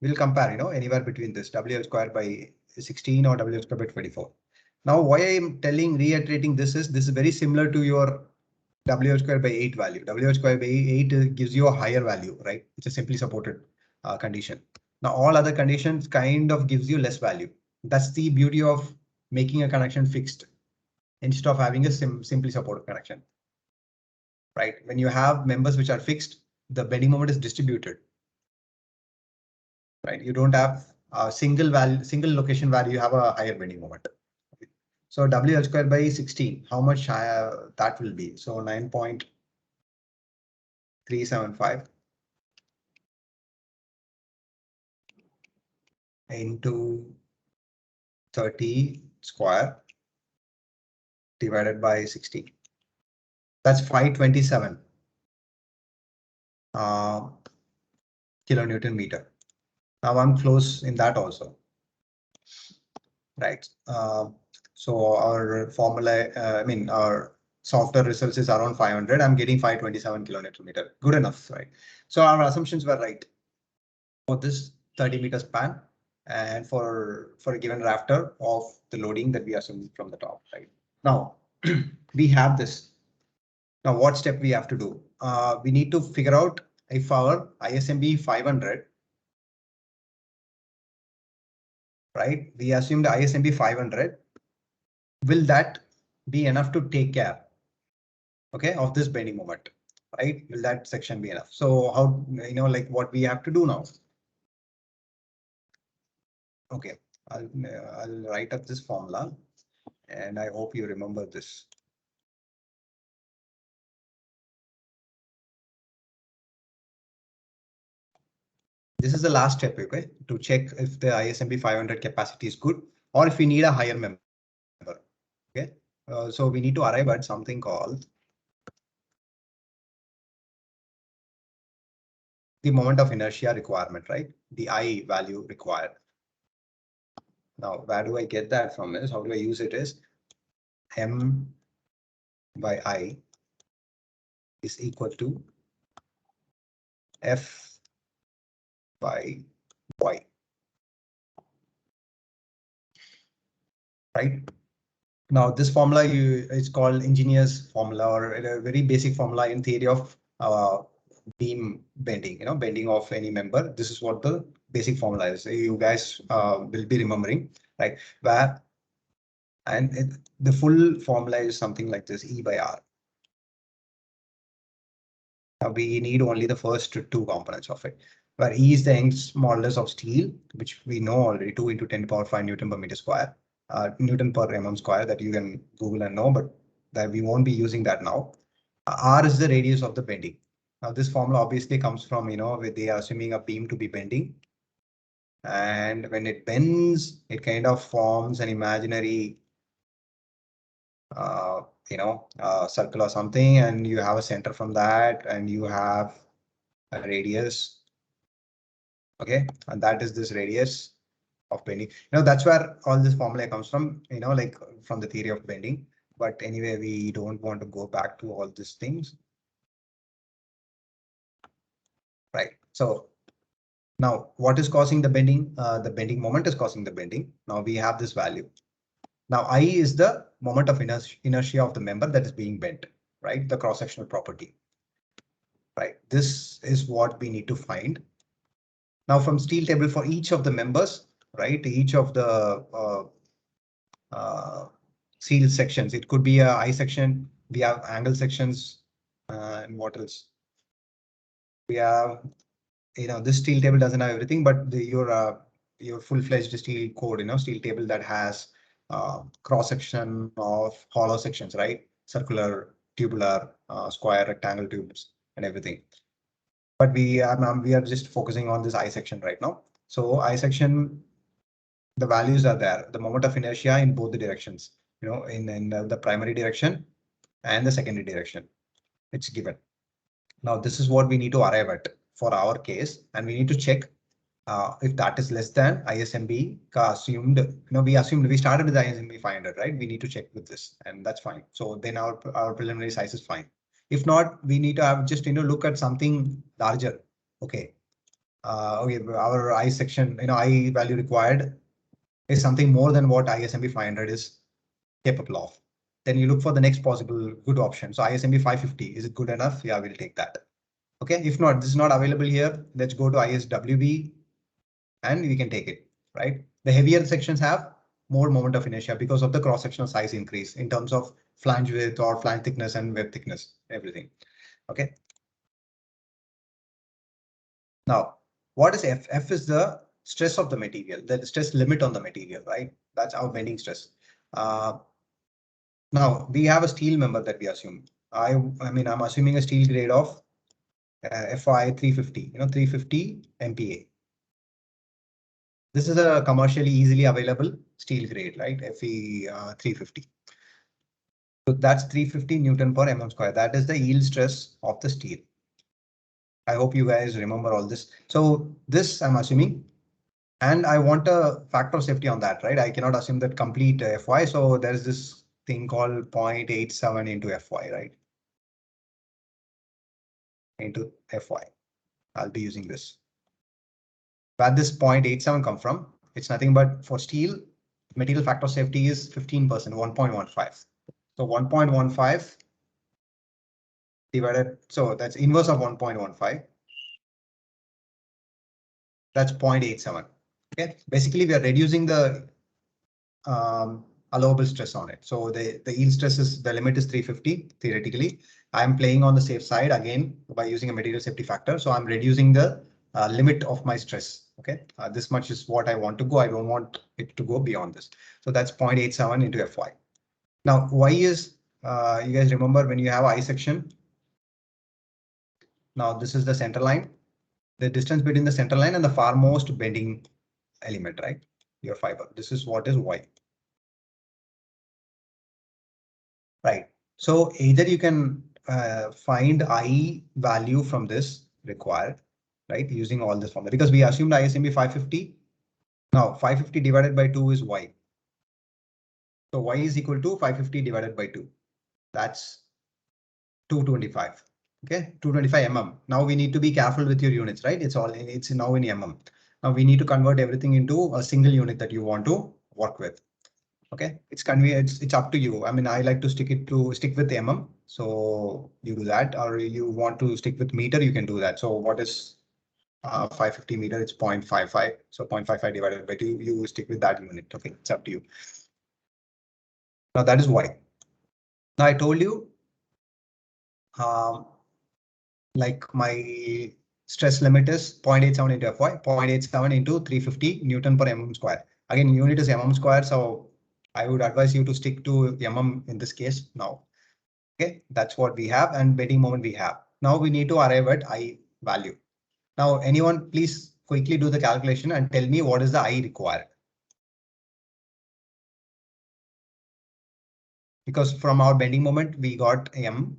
we'll compare, anywhere between this WL square by 16 or WL square by 24. Now, why I'm reiterating this is very similar to your WL square by 8 value. WL square by 8 gives you a higher value, right? It's a simply supported condition. Now, all other conditions kind of gives you less value. That's the beauty of making a connection fixed instead of having a simply supported connection, right? When you have members which are fixed, the bending moment is distributed, right? You don't have a single location value, you have a higher bending moment. So WL square by 16, how much higher that will be? So 9.375 into 30 square divided by 60. That's 527 kilonewton meter. Now I'm close in that also, right? So our formula, our software results is around 500. I'm getting 527 kilonewton meter. Good enough, right? So our assumptions were right for this 30 meter span and for a given rafter of the loading that we assume from the top, right? Now we have this. Now what step we have to do? We need to figure out if our ISMB 500, right? We assume the ISMB 500. Will that be enough to take care, okay, of this bending moment, right? Will that section be enough? So how, like what we have to do now? Okay, I'll write up this formula and I hope you remember this. This is the last step, okay, to check if the ISMB 500 capacity is good or if we need a higher member. Okay, so we need to arrive at something called the moment of inertia requirement, right? The I value required. Now, where do I get that from? Is how do I use it? Is M by I is equal to F by Y, right? Now, this formula is called engineer's formula, or a very basic formula in theory of beam bending, bending of any member. This is what the basic formula is. You guys will be remembering, right? The full formula is something like this: E by R. Now we need only the first two components of it, where E is the Young's modulus of steel, which we know already, 2 into 10 to the power 5 Newton per meter square, Newton per mm square, that you can Google and know, but that we won't be using that now. R is the radius of the bending. Now this formula obviously comes from, with they are assuming a beam to be bending. And when it bends, it kind of forms an imaginary circle or something, and you have a center from that, and you have a radius. Okay, and that is this radius of bending. That's where all this formula comes from, like from the theory of bending. But anyway, we don't want to go back to all these things. Right. So now what is causing the bending? The bending moment is causing the bending. Now we have this value. Now I is the moment of inertia of the member that is being bent, right? The cross-sectional property. Right. This is what we need to find. Now from steel table for each of the members, right? Each of the steel sections. It could be a I section. We have angle sections. And what else? We have, this steel table doesn't have everything, but your full-fledged steel code, steel table that has cross section of hollow sections, right? Circular, tubular, square, rectangle tubes, and everything. But we are just focusing on this I section right now. So I section, the values are there. The moment of inertia in both the directions, in the primary direction and the secondary direction, it's given. Now this is what we need to arrive at for our case, and we need to check If that is less than ISMB assumed, we started with ISMB 500, right? We need to check with this, and that's fine. So then our preliminary size is fine. If not, we need to have just look at something larger. Okay. Okay, our I section, I value required is something more than what ISMB 500 is capable of. Then you look for the next possible good option. So ISMB 550, is it good enough? Yeah, we'll take that. Okay, if not, this is not available here. Let's go to ISWB and we can take it, right? The heavier sections have more moment of inertia because of the cross-sectional size increase in terms of flange width or flange thickness and web thickness, everything. Okay. Now, what is F? F is the stress of the material, the stress limit on the material, right? That's our bending stress. Now we have a steel member that we assume. I'm assuming a steel grade of FI 350, 350 MPa. This is a commercially easily available steel grade, right? Fe 350. So that's 350 Newton per mm square. That is the yield stress of the steel. I hope you guys remember all this. So this I'm assuming, and I want a factor of safety on that, right? I cannot assume that complete Fy. So there's this thing called 0.87 into Fy, right? Into Fy. I'll be using this. Where this 0.87 come from? It's nothing but for steel, material factor of safety is 15%, 1.15. So 1.15 divided, so that's inverse of 1.15. That's 0.87. Okay, basically we are reducing the allowable stress on it. So the yield stress is, the limit is 350 theoretically. I'm playing on the safe side again by using a material safety factor. So I'm reducing the limit of my stress. Okay, this much is what I want to go. I don't want it to go beyond this. So that's 0.87 into Fy. Now, Y is, you guys remember when you have I section. Now this is the center line, the distance between the center line and the farmost bending element, right? Your fiber. This is what is Y. Right. So either you can find I value from this required, right? Using all this formula, because we assumed ISMB 550. Now 550 divided by 2 is Y. So Y is equal to 550 divided by 2. That's 225. Okay, 225 mm. Now we need to be careful with your units, right? It's now in mm. Now we need to convert everything into a single unit that you want to work with. Okay, it's convenient. It's up to you. I mean, I like to stick with mm. So you do that, or you want to stick with meter, you can do that. So what is 550 meter? It's 0.55. So 0.55 divided by 2, you stick with that unit. Okay, it's up to you. Now that is why. Now I told you, like my stress limit is 0.87 into Fy, 0.87 into 350 Newton per mm square. Again, unit is mm square, so I would advise you to stick to mm in this case now. Okay, that's what we have, and bending moment we have. Now we need to arrive at I value. Now anyone please quickly do the calculation and tell me what is the I required. Because from our bending moment we got M,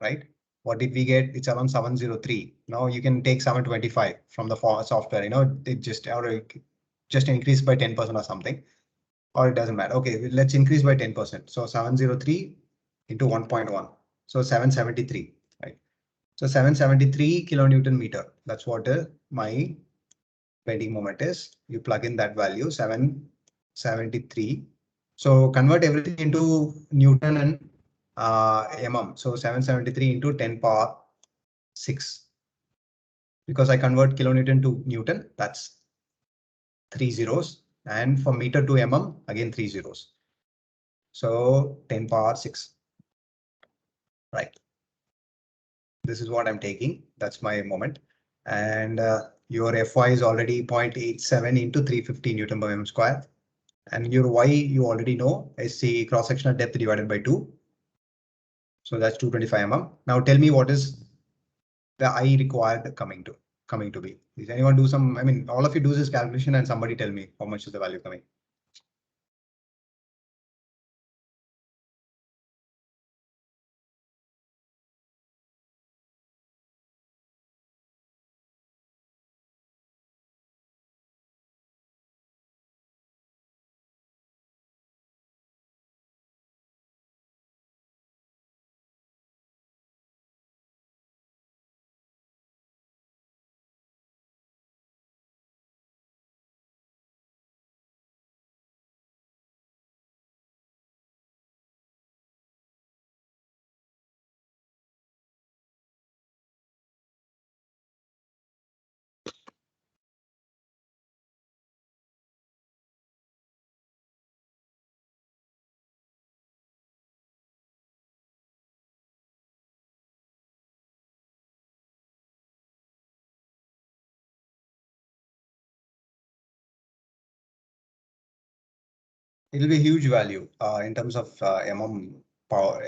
right? What did we get? It's around 703. Now you can take 725 from the software, it just increase by 10% or something, or it doesn't matter. Okay, let's increase by 10%. So 703 into 1.1. So 773, right? So 773 kilonewton meter. That's what my bending moment is. You plug in that value 773. So convert everything into Newton and mm. So 773 into 10 power 6. Because I convert kilonewton to Newton, that's 3 zeros. And from meter to mm, again 3 zeros. So 10 power 6. Right. This is what I'm taking. That's my moment. And your Fy is already 0.87 into 350 Newton per mm square. And your Y you already know is the cross-sectional depth divided by 2. So that's 225 mm. Now tell me what is the I required coming to be. Does anyone do some, I mean, all of you do this calculation and somebody tell me how much is the value coming. It'll be a huge value in terms of mm power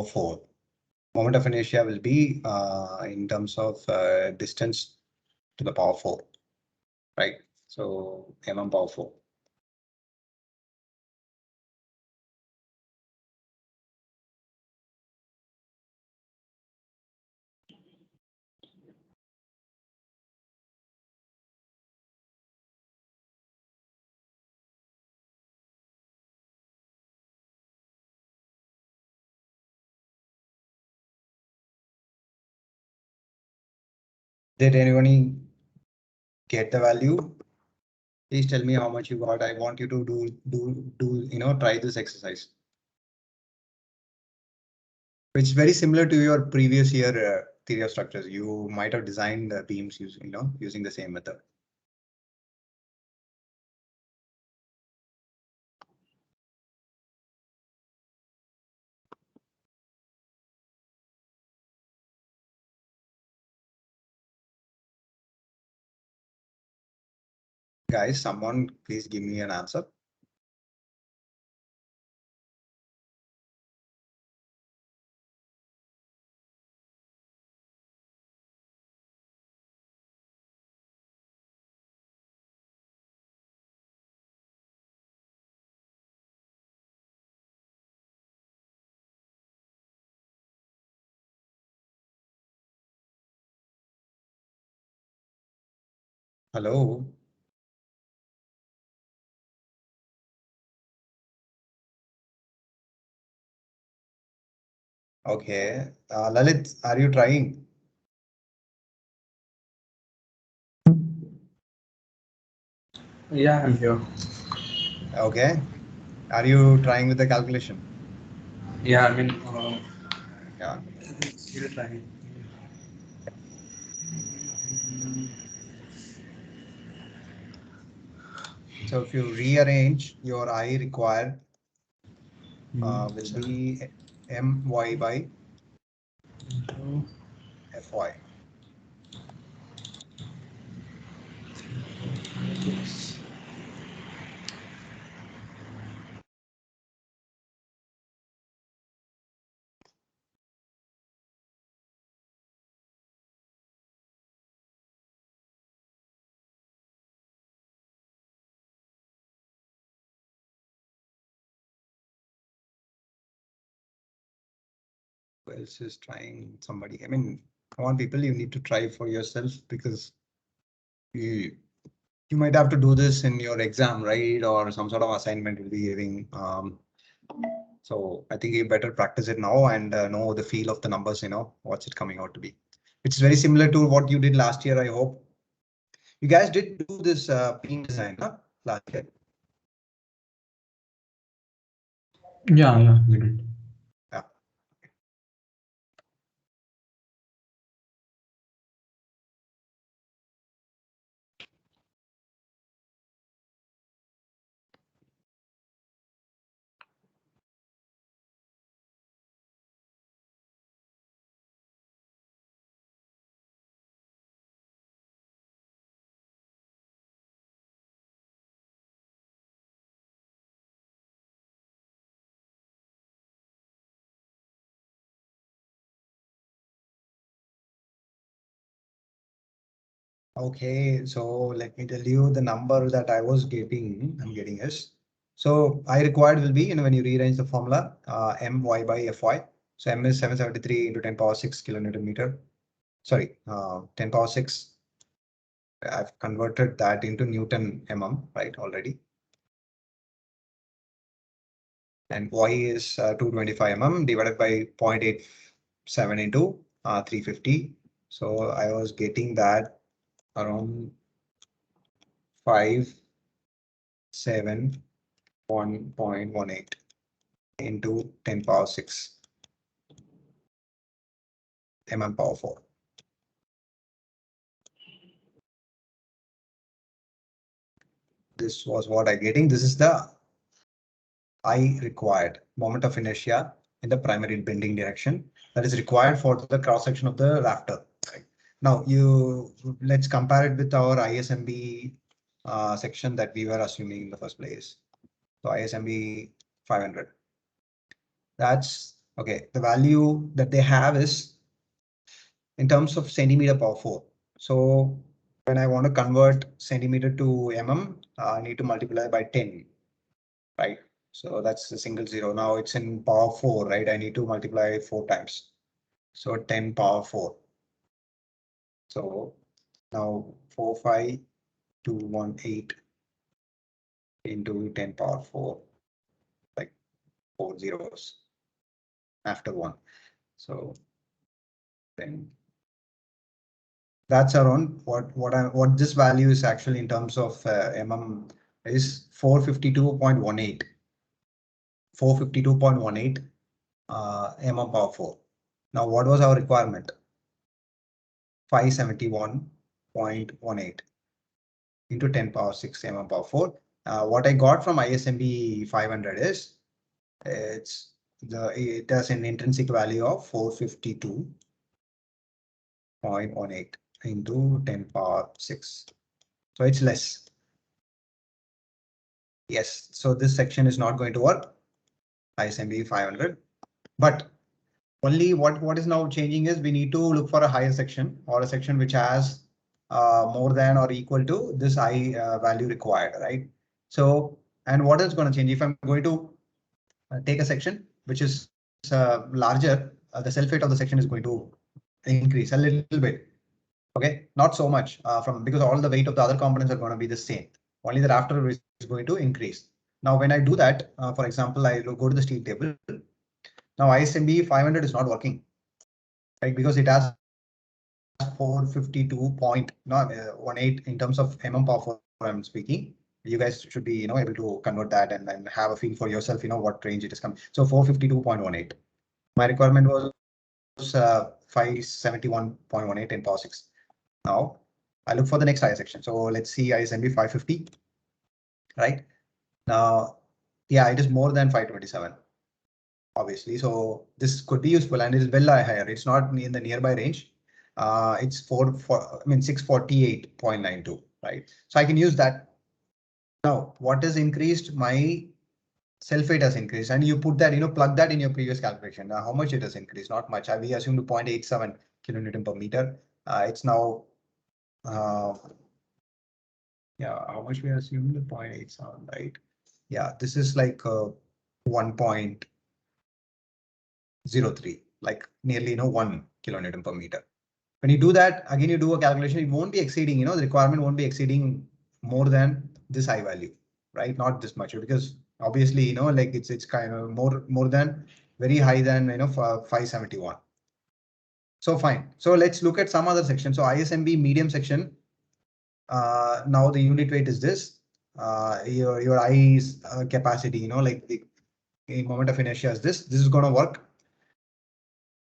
4. Moment of inertia will be in terms of distance to the power 4, right? So power 4. Did anyone get the value? Please tell me how much you got. I want you to try this exercise. It's very similar to your previous year theory of structures. You might have designed the beams using the same method. Guys, someone please give me an answer. Hello. Okay. Lalit, are you trying? Yeah, I'm here. Okay. Are you trying with the calculation? Yeah, I mean, Yeah. still trying. So if you rearrange your I required will be my by fy. Who else is trying? Somebody. I mean, come on, people, you need to try for yourself because you might have to do this in your exam, right? Or some sort of assignment will be giving. So I think you better practice it now and know the feel of the numbers, what's it coming out to be. It's very similar to what you did last year, I hope. You guys did do this beam design last year. Yeah, we did. Yeah. Okay, so let me tell you the number that I was getting. I'm getting is so I required will be when you rearrange the formula my by fy. So m is 773 into 10 power 6 kilonewton meter. Sorry, 10 power 6. I've converted that into Newton right already. And y is 225 divided by 0.87 into 350. So I was getting that around 571.18 into 10 power 6 power 4. This was what I'm getting. This is the I required moment of inertia in the primary bending direction that is required for the cross section of the rafter. Right? Now let's compare it with our ISMB section that we were assuming in the first place. So ISMB 500. That's okay. The value that they have is in terms of centimeter power 4. So when I want to convert centimeter to mm, I need to multiply by 10, right? So that's a single zero. Now it's in power 4, right? I need to multiply 4 times. So 10 power 4. So now 45218 into 10 power 4, like 4 zeros after 1. So then that's around what this value is actually in terms of mm is 452.18. 452.18 mm power 4. Now what was our requirement? 571.18 into 10 power 6 mm power 4. What I got from ISMB 500 is it has an intrinsic value of 452.18 into 10 power 6. So it's less. Yes, so this section is not going to work. ISMB 500, but only what is now changing is we need to look for a higher section or a section which has more than or equal to this I value required, right? So, and what is going to change if I'm going to take a section which is larger, the self-weight of the section is going to increase a little bit. Okay, not so much because all the weight of the other components are going to be the same. Only the rafter is going to increase. Now, when I do that, for example, I go to the steel table. Now ISMB 500 is not working, right? Because it has 452.18 in terms of mm power 4 I'm speaking. You guys should be, able to convert that and then have a feel for yourself, what range it is coming. So 452.18. My requirement was 571.18 in power 6. Now I look for the next higher section. So let's see ISMB 550, right? Now, yeah, it is more than 527. Obviously, so this could be useful and is well higher. It's not in the nearby range. It's 648.92, right? So I can use that. Now, what is increased? My self-weight has increased, and you put that, plug that in your previous calculation. Now, how much it has increased? Not much. We assumed 0.87 kilonewton per meter. It's now, yeah, how much we assumed? 0.87, right? Yeah, this is like 1.03, like nearly 1 kilonewton per meter. When you do that, again, you do a calculation, it won't be exceeding, the requirement won't be exceeding more than this I value, right? Not this much, because obviously, like it's kind of more than very high than, 571. So fine. So let's look at some other section. So ISMB medium section. Now the unit weight is this. Your I's capacity, like the moment of inertia is this. This is going to work.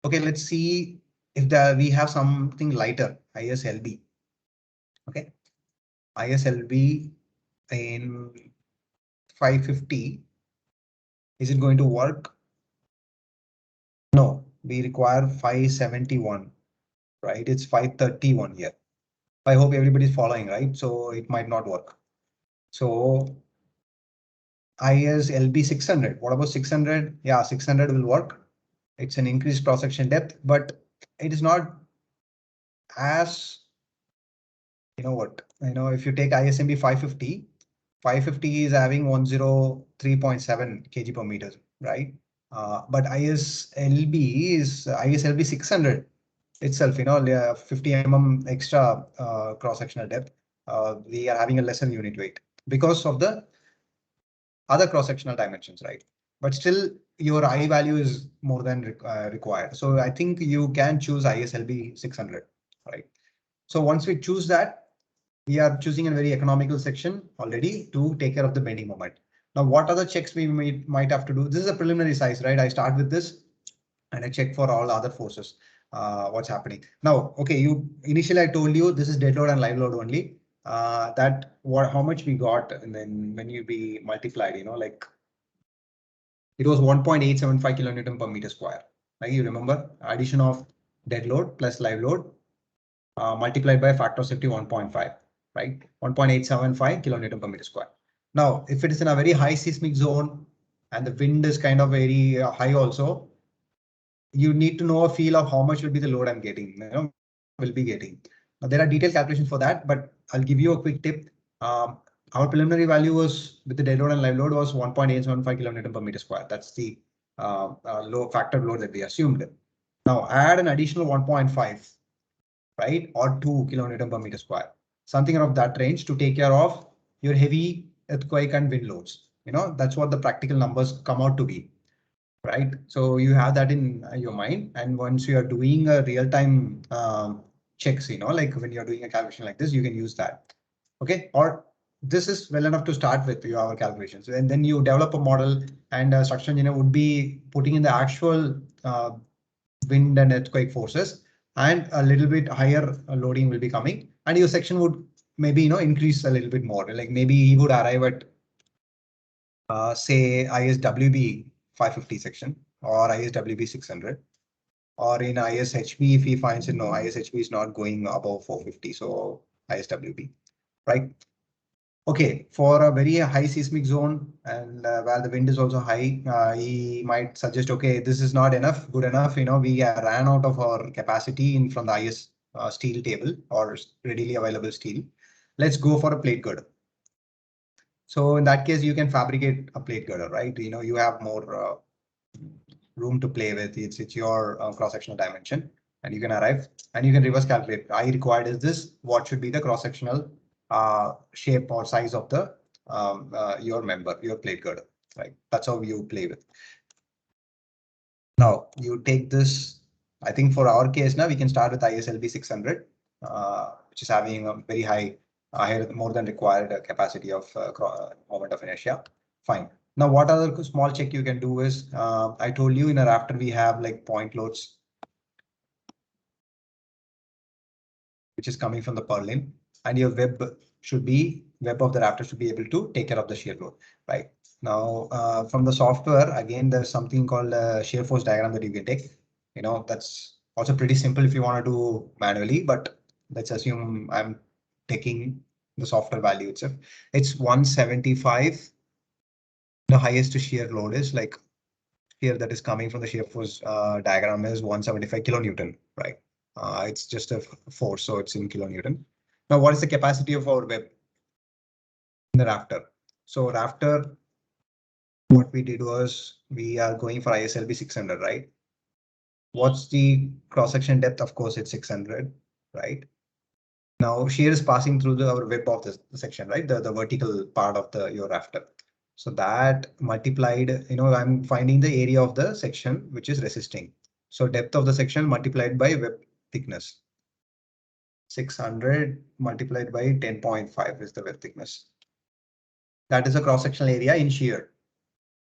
Okay, let's see if we have something lighter, ISLB. Okay, ISLB in 550. Is it going to work? No, we require 571, right? It's 531 here. I hope everybody's following, right? So it might not work. So ISLB 600. What about 600? Yeah, 600 will work. It's an increased cross-section depth, but it is not as, if you take ISMB 550, 550 is having 103.7 kg per meter, right? But ISLB is ISLB 600 itself, 50 mm extra cross-sectional depth. We are having a lesser unit weight because of the other cross-sectional dimensions, right? But still, your I value is more than required. So I think you can choose ISLB 600, right? So once we choose that, we are choosing a very economical section already to take care of the bending moment. Now, what other checks we might have to do? This is a preliminary size, right? I start with this and I check for all other forces. What's happening now? Okay, initially I told you this is dead load and live load only. How much we got, and then when you be multiplied, like it was 1.875 kilonewton per meter square. Like you remember, addition of dead load plus live load multiplied by factor of safety 1.5, right? 1.875 kilonewton per meter square. Now, if it is in a very high seismic zone and the wind is kind of very high also, you need to know a feel of how much will be the load I'm getting, will be getting. Now, there are detailed calculations for that, but I'll give you a quick tip. Our preliminary value was with the dead load and live load was 1.875 kilonewton per meter square. That's the low factor load that we assumed. Now add an additional 1.5, right, or 2 kilonewton per meter square, something of that range to take care of your heavy earthquake and wind loads. That's what the practical numbers come out to be. Right, so you have that in your mind, and once you are doing a real-time checks, like when you're doing a calculation like this, you can use that. Okay, or this is well enough to start with your calculations, and then you develop a model, and a structural engineer would be putting in the actual wind and earthquake forces, and a little bit higher loading will be coming, and your section would maybe increase a little bit more. Like maybe he would arrive at say ISWB 550 section or ISWB 600, or in ISHB if he finds it, no, ISHB is not going above 450, so ISWB, right? Okay, for a very high seismic zone and where the wind is also high, he might suggest, okay, this is not enough, good enough, we ran out of our capacity in from the IS steel table or readily available steel. Let's go for a plate girder. So in that case, you can fabricate a plate girder, right? You have more room to play with. It's your cross-sectional dimension, and you can arrive and you can reverse calculate. I required is this. What should be the cross-sectional shape or size of the your member, your plate girder, right? That's how you play with. Now you take this. I think for our case now we can start with ISLB 600, which is having a very high, higher, more than required capacity of moment of inertia. Fine. Now, what other small check you can do is, I told you in a rafter we have like point loads, which is coming from the purlin, and your web of the rafter should be able to take care of the shear load, right? Now, from the software, again, there's something called a shear force diagram that you can take. That's also pretty simple if you want to do manually, but let's assume I'm taking the software value itself. It's 175. The highest shear load is like here that is coming from the shear force diagram is 175 kilonewton, right? It's just a force, so it's in kilonewton. Now, what is the capacity of our web in the rafter? So rafter, what we did was we are going for ISLB 600, right? What's the cross-section depth? Of course, it's 600, right? Now shear is passing through our web of the section, right? The vertical part of your rafter. So that multiplied, I'm finding the area of the section which is resisting. So depth of the section multiplied by web thickness. 600 multiplied by 10.5 is the web thickness. That is a cross-sectional area in shear.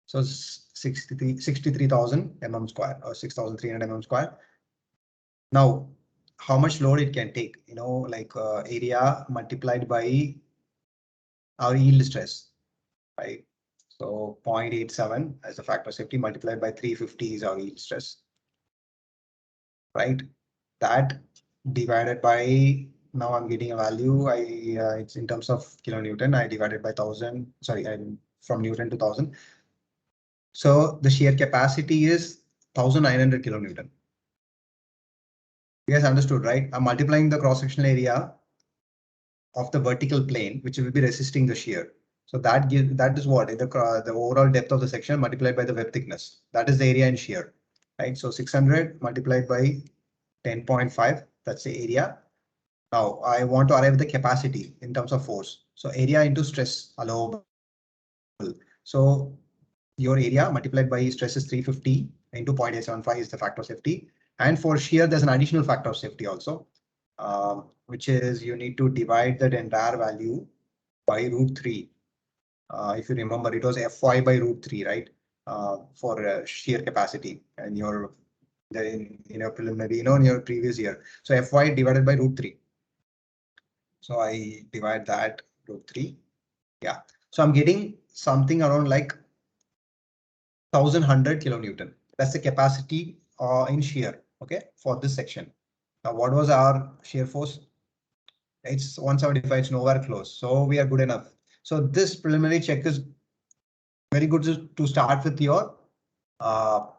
So 63,000 mm square or 6,300 mm square. Now, how much load it can take? Like area multiplied by our yield stress, right? So 0.87 as a factor of safety multiplied by 350 is our yield stress, right? That divided by, now I'm getting a value. It's in terms of kilonewton. I divided by 1,000. Sorry, I'm from Newton to 1,000. So the shear capacity is 1,900 kilonewton. You guys understood, right? I'm multiplying the cross-sectional area of the vertical plane, which will be resisting the shear. So that is what the overall depth of the section multiplied by the web thickness. That is the area in shear, right? So 600 multiplied by 10.5. That's the area. Now I want to arrive at the capacity in terms of force. So area into stress allowable. So your area multiplied by stress is 350 into 0.875 is the factor of safety. And for shear, there's an additional factor of safety also, which is you need to divide that entire value by √3. If you remember, it was Fy by √3, right? For shear capacity and in your preliminary, in your previous year. So Fy divided by √3. So I divide that √3. Yeah. So I'm getting something around like 1,100 kilonewton. That's the capacity in shear. Okay, for this section. Now, what was our shear force? It's 175. It's nowhere close. So we are good enough. So this preliminary check is very good to start with your,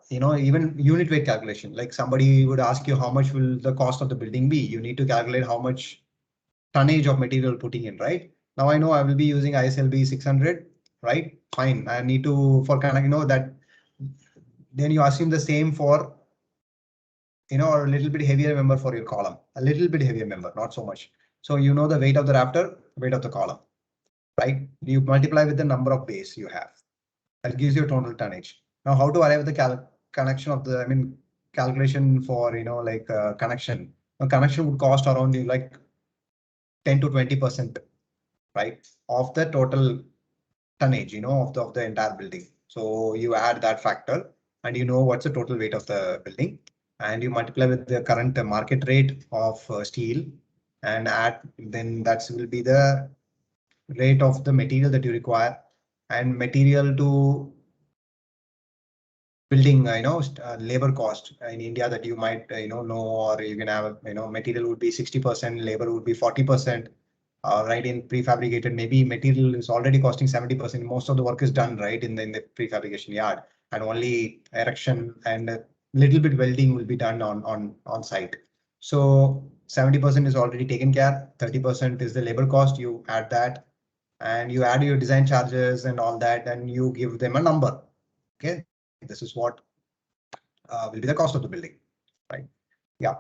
even unit weight calculation. Like somebody would ask you how much will the cost of the building be? You need to calculate how much tonnage of material putting in, right? Now I know I will be using ISLB 600, right? Fine. I need to for kind of, that then you assume the same for, or a little bit heavier member for your column, a little bit heavier member, not so much. So you know the weight of the rafter, weight of the column, right? You multiply with the number of bays you have. That gives you a total tonnage. Now, how to arrive at the connection of the, calculation for, connection. A connection would cost around like 10 to 20%, right? Of the total tonnage, of the entire building. So you add that factor and you know what's the total weight of the building and you multiply with the current market rate of steel and add, then that will be the rate of the material that you require and material to building, labor cost in India that you might, know, or you can have, material would be 60%, labor would be 40%. Right, in prefabricated, maybe material is already costing 70%. Most of the work is done right in the prefabrication yard, and only erection and a little bit welding will be done on site. So 70% is already taken care. 30% is the labor cost. You add that, and you add your design charges and all that, and you give them a number. Okay, this is what will be the cost of the building, right? Yeah.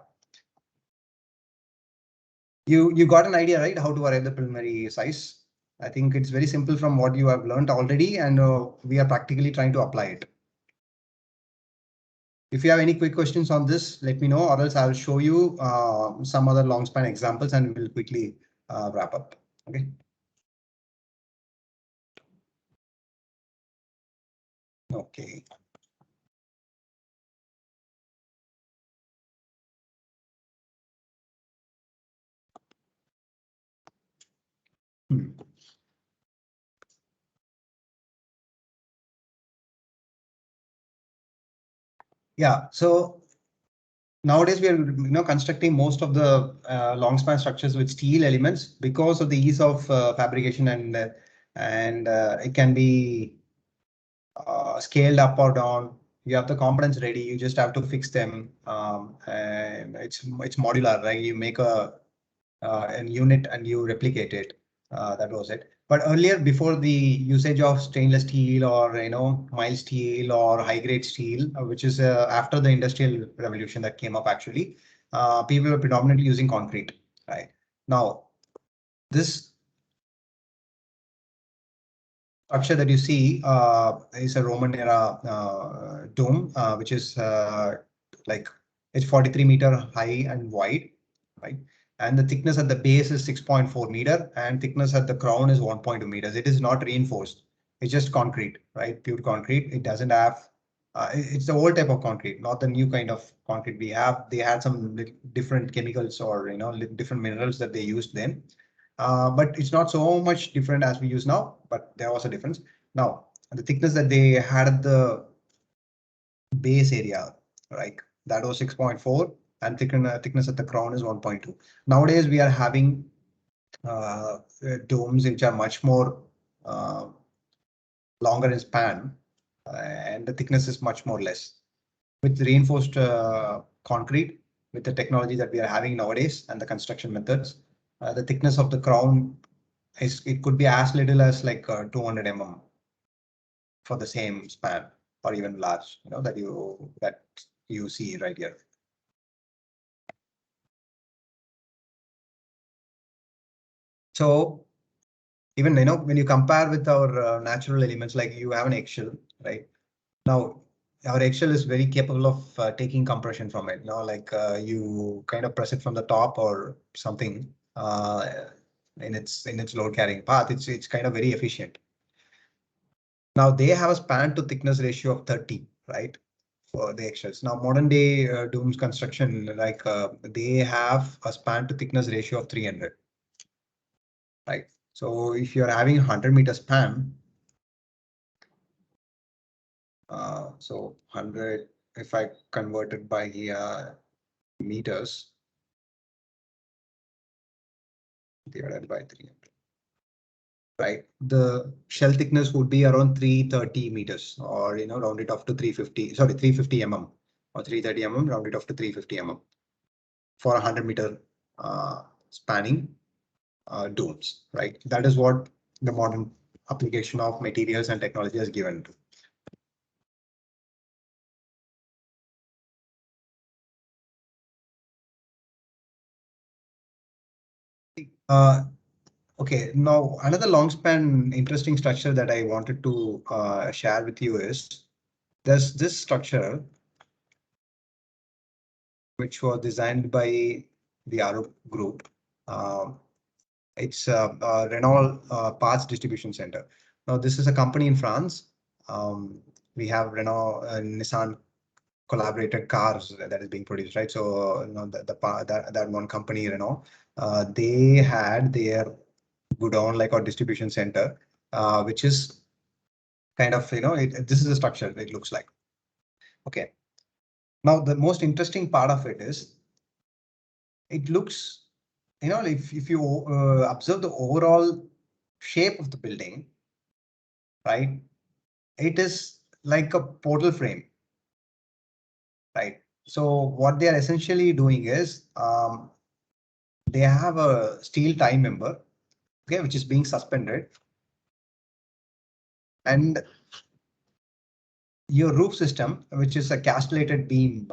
You got an idea, right? How to arrive the preliminary size. I think it's very simple from what you have learned already, and we are practically trying to apply it. If you have any quick questions on this, let me know, or else I'll show you some other long span examples and we'll quickly wrap up. Okay. Okay. Yeah, so nowadays we are constructing most of the long span structures with steel elements because of the ease of fabrication and it can be scaled up or down. You have the components ready. You just have to fix them, and it's modular, right? You make a unit and you replicate it. That was it. But earlier, before the usage of stainless steel or mild steel or high grade steel, which is after the industrial revolution that came up, actually, people were predominantly using concrete. Right now, this structure that you see is a Roman era dome, which is like it's 43-meter high and wide, right? And the thickness at the base is 6.4 meter and thickness at the crown is 1.2 meters. It is not reinforced. It's just concrete, right? Pure concrete. It doesn't have, it's the old type of concrete, not the new kind of concrete we have. They had some different chemicals or, different minerals that they used then. But it's not so much different as we use now, but there was a difference. Now, the thickness that they had at the base area, right, that was 6.4 and thickness at the crown is 1.2. Nowadays, we are having domes which are much more longer in span and the thickness is much more less. With reinforced concrete, with the technology that we are having nowadays and the construction methods, the thickness of the crown it could be as little as like 200 mm for the same span or even large, that you see right here. So even when you compare with our natural elements, like you have an eggshell, right? Now our eggshell is very capable of taking compression from it. Like you kind of press it from the top or something in its load carrying path. It's kind of very efficient. Now they have a span to thickness ratio of 30, right? For the eggshells. Now modern day dooms construction, like they have a span to thickness ratio of 300, right? So if you're having 100-meter span, so 100, if I convert it by meters divided by 300. right? The shell thickness would be around 330 meters, or round it off to 350. Sorry, 350 mm or 330 mm. Round it off to 350 mm for 100-meter spanning domes, right? That is what the modern application of materials and technology has given to. Okay, now another long span interesting structure that I wanted to share with you is there's this structure which was designed by the Arup Group. It's Renault Parts Distribution Center. Now, this is a company in France. We have Renault and Nissan collaborated cars that is being produced, right? So, that one company, Renault, they had their godown like our distribution center, which is kind of, this is the structure it looks like. Okay. Now, the most interesting part of it is it looks, if you observe the overall shape of the building, right? It is like a portal frame, right? So what they are essentially doing is they have a steel tie member, okay, which is being suspended, and your roof system, which is a castellated beam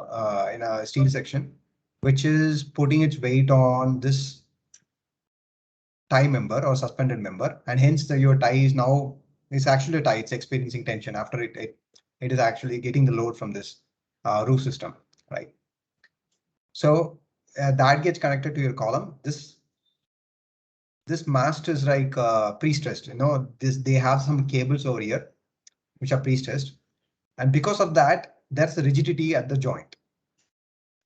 in a steel section, which is putting its weight on this tie member or suspended member, and hence your tie is now it's actually a tie. It's experiencing tension after it is actually getting the load from this roof system, right? So that gets connected to your column. This mast is like pre-stressed. They have some cables over here which are pre-stressed, and because of that, there's a rigidity at the joint.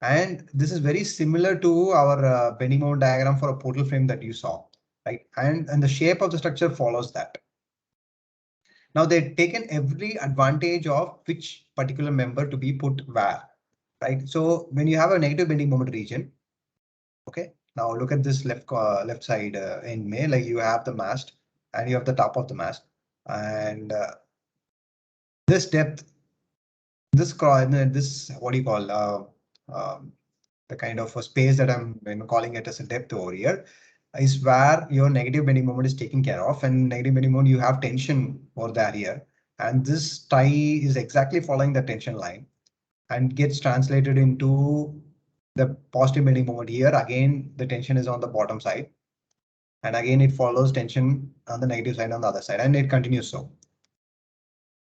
And this is very similar to our bending moment diagram for a portal frame that you saw, right? And the shape of the structure follows that. Now they've taken every advantage of which particular member to be put where, right? So when you have a negative bending moment region, okay, now look at this left side in May, like you have the mast and you have the top of the mast, and this depth, this what do you call the kind of a space that I'm calling it as a depth over here is where your negative bending moment is taken care of, and negative bending moment you have tension over there here, and this tie is exactly following the tension line and gets translated into the positive bending moment here. Again, the tension is on the bottom side, and again it follows tension on the negative side on the other side, and it continues so,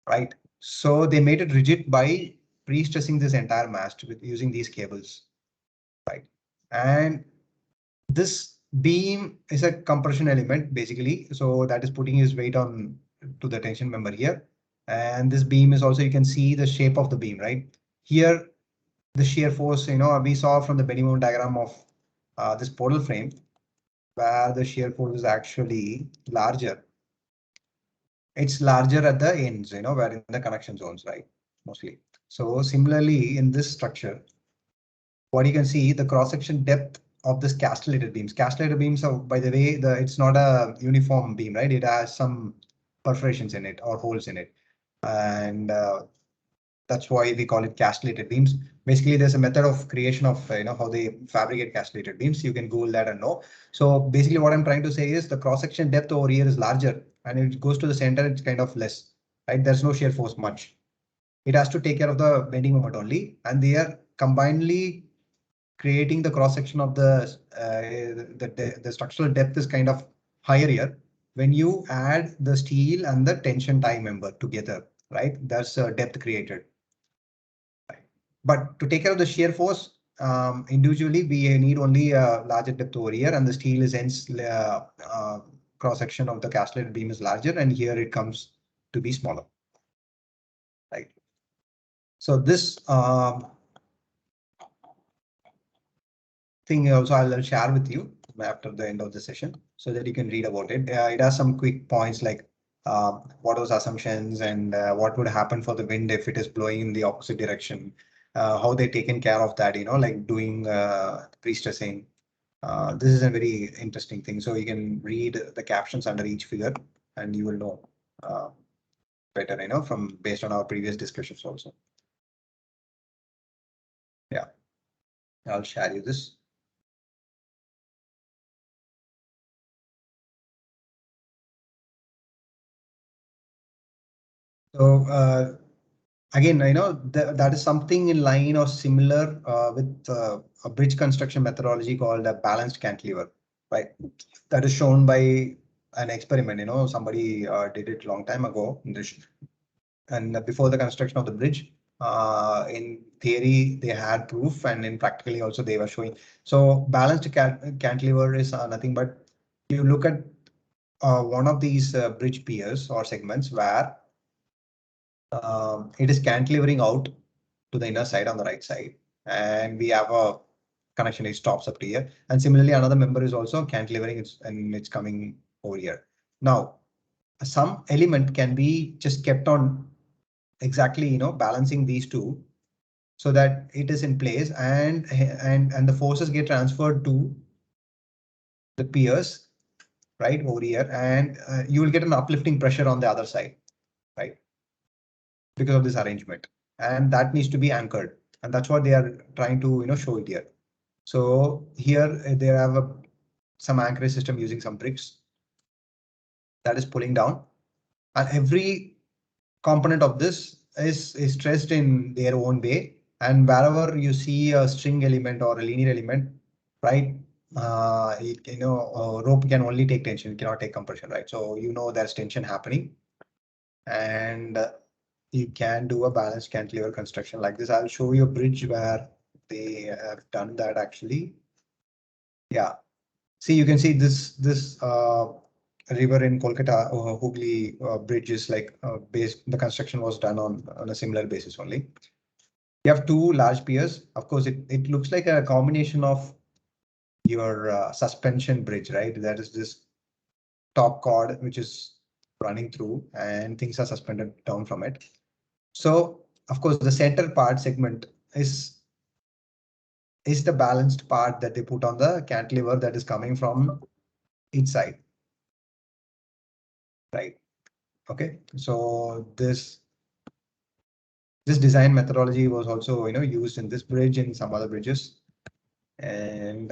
right? So they made it rigid by pre-stressing this entire mast with using these cables, right? And this beam is a compression element basically, so that is putting his weight on to the tension member here. And this beam is also, you can see the shape of the beam, right? Here, the shear force, we saw from the bending moment diagram of this portal frame, where the shear force is actually larger. It's larger at the ends, where in the connection zones, right? Mostly. So similarly, in this structure, what you can see, the cross-section depth of this castellated beams. Castellated beams are, by the way, it's not a uniform beam, right? It has some perforations in it or holes in it. And that's why we call it castellated beams. Basically, there's a method of creation of how they fabricate castellated beams. You can Google that and know. So basically, what I'm trying to say is the cross-section depth over here is larger, and it goes to the center, it's kind of less, right? There's no shear force much. It has to take care of the bending moment only, and they are combinedly creating the cross section of the structural depth is kind of higher here when you add the steel and the tension tie member together, right? That's a depth created. Right. But to take care of the shear force individually, we need only a larger depth over here, and the steel is hence cross section of the castellated beam is larger, and here it comes to be smaller, right? So this thing also I'll share with you after the end of the session so that you can read about it. It has some quick points like what those assumptions and what would happen for the wind if it is blowing in the opposite direction, how they taken care of that, like doing pre-stressing. This is a very interesting thing. So you can read the captions under each figure and you will know better, from based on our previous discussions also. Yeah, I'll share you this. So again, that is something in line or similar with a bridge construction methodology called a balanced cantilever, right? That is shown by an experiment. Somebody did it long time ago, and before the construction of the bridge. In theory, they had proof, and in practically also they were showing. So balanced cantilever is nothing but you look at one of these bridge piers or segments where it is cantilevering out to the inner side on the right side, and we have a connection. It stops up to here, and similarly another member is also cantilevering, and it's coming over here. Now, some element can be just kept on exactly balancing these two so that it is in place, and the forces get transferred to the piers right over here, and you will get an uplifting pressure on the other side, right, because of this arrangement, and that needs to be anchored, and that's what they are trying to show it here. So here they have some anchorage system using some bricks that is pulling down, and every component of this is stressed in their own way. And wherever you see a string element or a linear element, right, rope can only take tension, it cannot take compression, right? So there's tension happening, and you can do a balanced cantilever construction like this. I'll show you a bridge where they have done that actually. Yeah, see, you can see this river in Kolkata, Hooghly bridge is like the construction was done on a similar basis only. You have two large piers. Of course, it looks like a combination of your suspension bridge, right? That is this top cord which is running through, and things are suspended down from it. So, of course, the center part segment is the balanced part that they put on the cantilever that is coming from each side, right? Okay, so this design methodology was also used in this bridge and some other bridges. And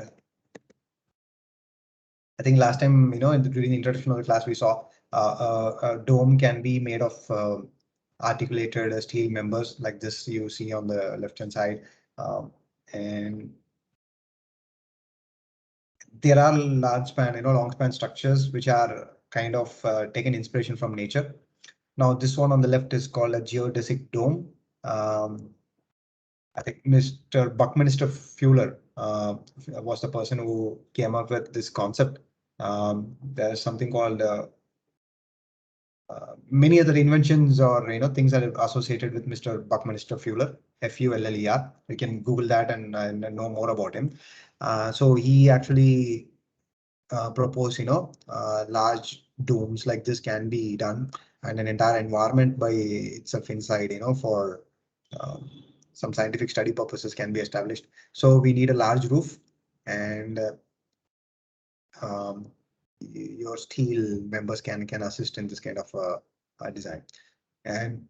I think last time during the introduction of the class we saw a dome can be made of articulated steel members like this you see on the left hand side, and there are large span long span structures which are kind of taken inspiration from nature. Now this one on the left is called a geodesic dome. I think Mr. Buckminster Fuller was the person who came up with this concept. There's something called many other inventions or things that are associated with Mr. Buckminster Fuller, Fuller. You can Google that and know more about him. So he actually proposed large domes like this can be done, and an entire environment by itself inside for some scientific study purposes can be established. So we need a large roof, and your steel members can assist in this kind of design. And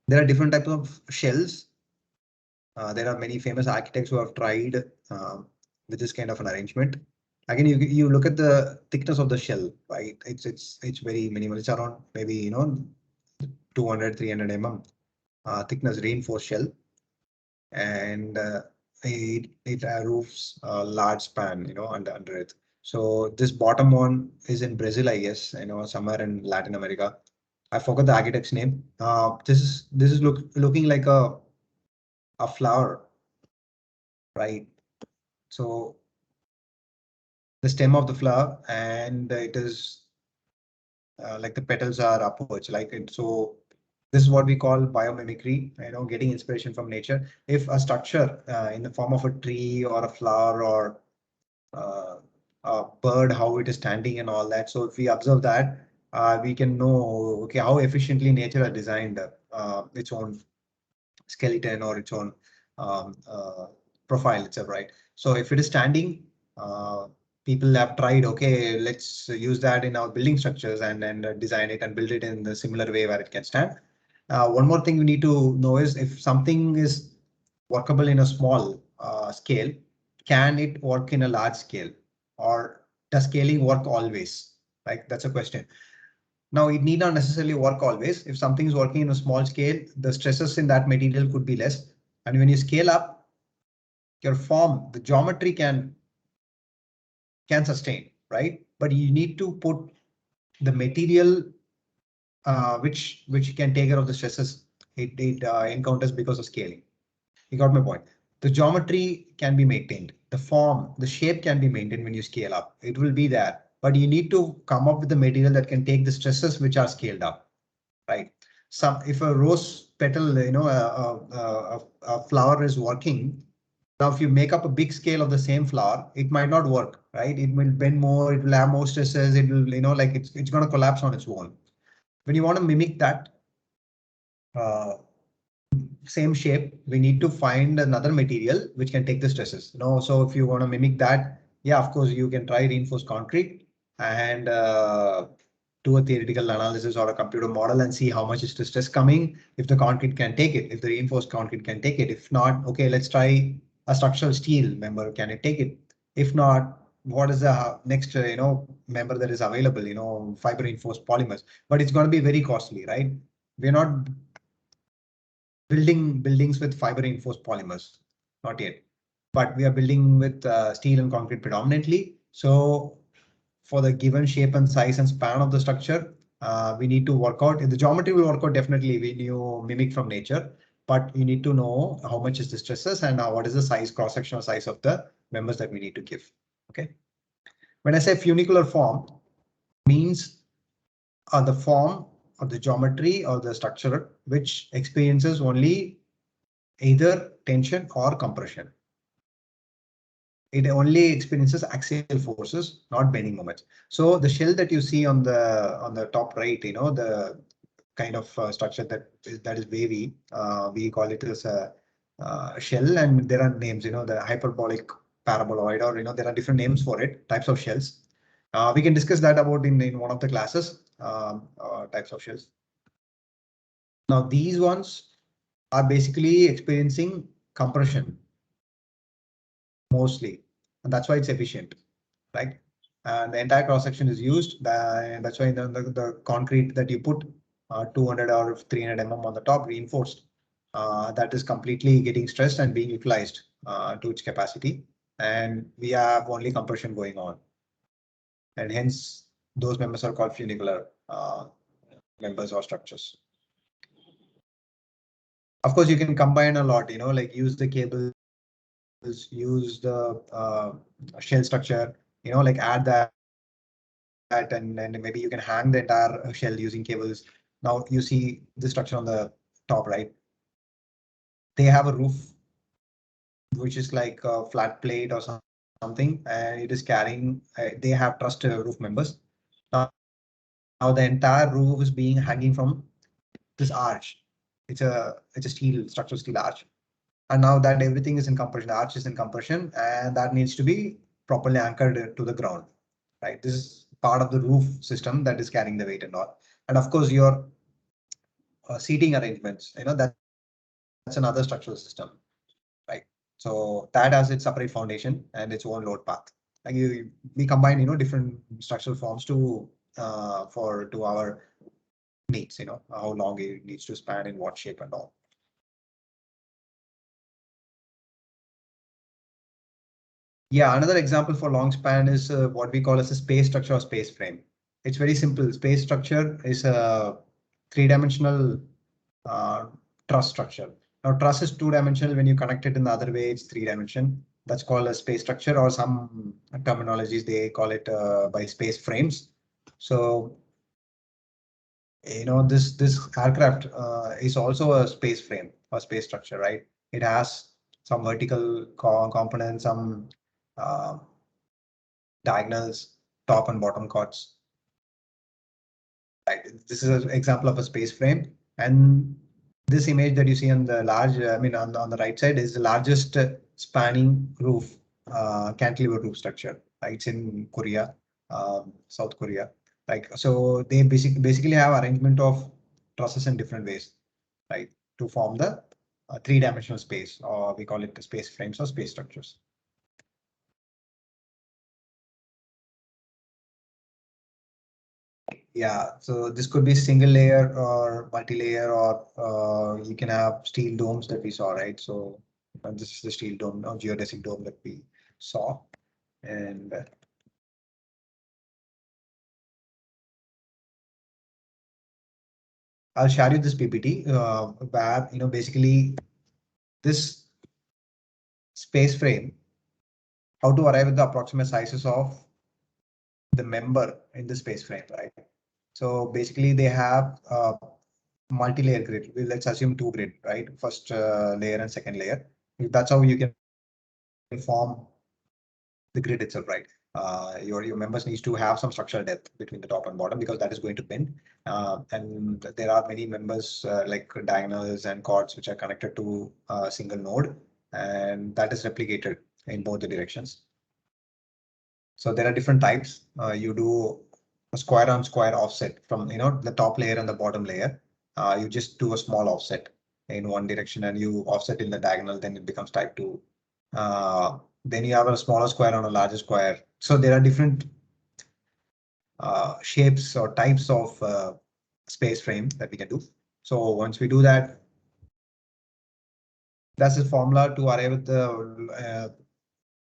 there are different types of shells. There are many famous architects who have tried with this kind of an arrangement. Again, you look at the thickness of the shell, right? It's very minimal. It's around maybe 200 300 mm thickness reinforced shell, and it roofs a large span under it. So this bottom one is in Brazil, I guess, somewhere in Latin America. I forgot the architect's name. This is looking like a flower, right? So the stem of the flower, and it is like the petals are upwards, like it. So this is what we call biomimicry, getting inspiration from nature. If a structure in the form of a tree or a flower or a bird, how it is standing and all that. So if we observe that, we can know, okay, how efficiently nature has designed its own skeleton or its own profile itself, right? So if it is standing, people have tried, okay, let's use that in our building structures and design it and build it in the similar way where it can stand. One more thing you need to know is if something is workable in a small scale, can it work in a large scale, or does scaling work always? Like that's a question. Now it need not necessarily work always. If something is working in a small scale, the stresses in that material could be less. And when you scale up, your form, the geometry can sustain, right? But you need to put the material which can take care of the stresses it encounters because of scaling. You got my point. The geometry can be maintained. The form, the shape can be maintained when you scale up. It will be there, but you need to come up with the material that can take the stresses which are scaled up, right? If a rose petal, a flower is working. Now, if you make up a big scale of the same flower, it might not work, right? It will bend more, it will have more stresses, it will, like it's going to collapse on its own. When you want to mimic that same shape, we need to find another material which can take the stresses. So if you want to mimic that, yeah, of course, you can try reinforced concrete and do a theoretical analysis or a computer model and see how much is the stress coming. If the concrete can take it, if the reinforced concrete can take it, if not, okay, let's try a structural steel member. Can it take it? If not, what is the next, member that is available, fiber reinforced polymers, but it's going to be very costly, right? We're not building buildings with fiber reinforced polymers, not yet, but we are building with steel and concrete predominantly. So for the given shape and size and span of the structure, we need to work out. The geometry will work out definitely when you mimic from nature, but you need to know how much is the stresses and what is the size, cross-sectional size of the members that we need to give. Okay. When I say funicular form, means the form or the geometry or the structure which experiences only either tension or compression. It only experiences axial forces, not bending moments. So the shell that you see on the top right, the kind of structure that is wavy, we call it as a shell, and there are names, the hyperbolic paraboloid, or there are different names for it, types of shells. We can discuss that about in one of the classes, types of shells. Now these ones are basically experiencing compression mostly, and that's why it's efficient, right? And the entire cross section is used. That's why the concrete that you put 200 or 300 mm on the top reinforced, that is completely getting stressed and being utilized to its capacity, and we have only compression going on, and hence those members are called funicular members or structures. Of course, you can combine a lot, like use the cables, use the shell structure, like add that, and maybe you can hang the entire shell using cables. Now you see the structure on the top right. They have a roof which is like a flat plate or something, and it is carrying. They have truss roof members. Now the entire roof is being hanging from this arch. It's a steel structural steel arch. And now that everything is in compression, the arch is in compression, and that needs to be properly anchored to the ground, right? This is part of the roof system that is carrying the weight and all. And of course, your seating arrangements, that's another structural system, right? So that has its separate foundation and its own load path. Like we combine, different structural forms to our needs, how long it needs to span, in what shape and all. Yeah, another example for long span is what we call as a space structure or space frame. It's very simple. Space structure is a three-dimensional truss structure. Now, truss is two-dimensional. When you connect it in the other way, it's three-dimension. That's called a space structure, or some terminologies they call it by space frames. So, this aircraft is also a space frame or space structure, right? It has some vertical components, some diagonals, top and bottom chords. Right. This is an example of a space frame, and this image that you see on the large, on the right side, is the largest spanning roof, cantilever roof structure. It's in Korea, South Korea. Like, so they basically have arrangement of trusses in different ways, right, to form the three-dimensional space, or we call it the space frames or space structures. Yeah, so this could be single layer or multi-layer, or you can have steel domes that we saw, right? So this is the steel dome or geodesic dome that we saw, and I'll share you this PPT where basically this space frame, how to arrive at the approximate sizes of the member in the space frame, right? So basically they have multi-layer grid. Let's assume two grid, right? First layer and second layer. That's how you can form the grid itself, right? Your members needs to have some structural depth between the top and bottom, because that is going to bend. And there are many members like diagonals and chords which are connected to a single node, and that is replicated in both the directions. So there are different types. You do a square on square offset from the top layer and the bottom layer. You just do a small offset in one direction and you offset in the diagonal, then it becomes type 2. Then you have a smaller square on a larger square. So there are different shapes or types of space frame that we can do. So once we do that, that's the formula to arrive at the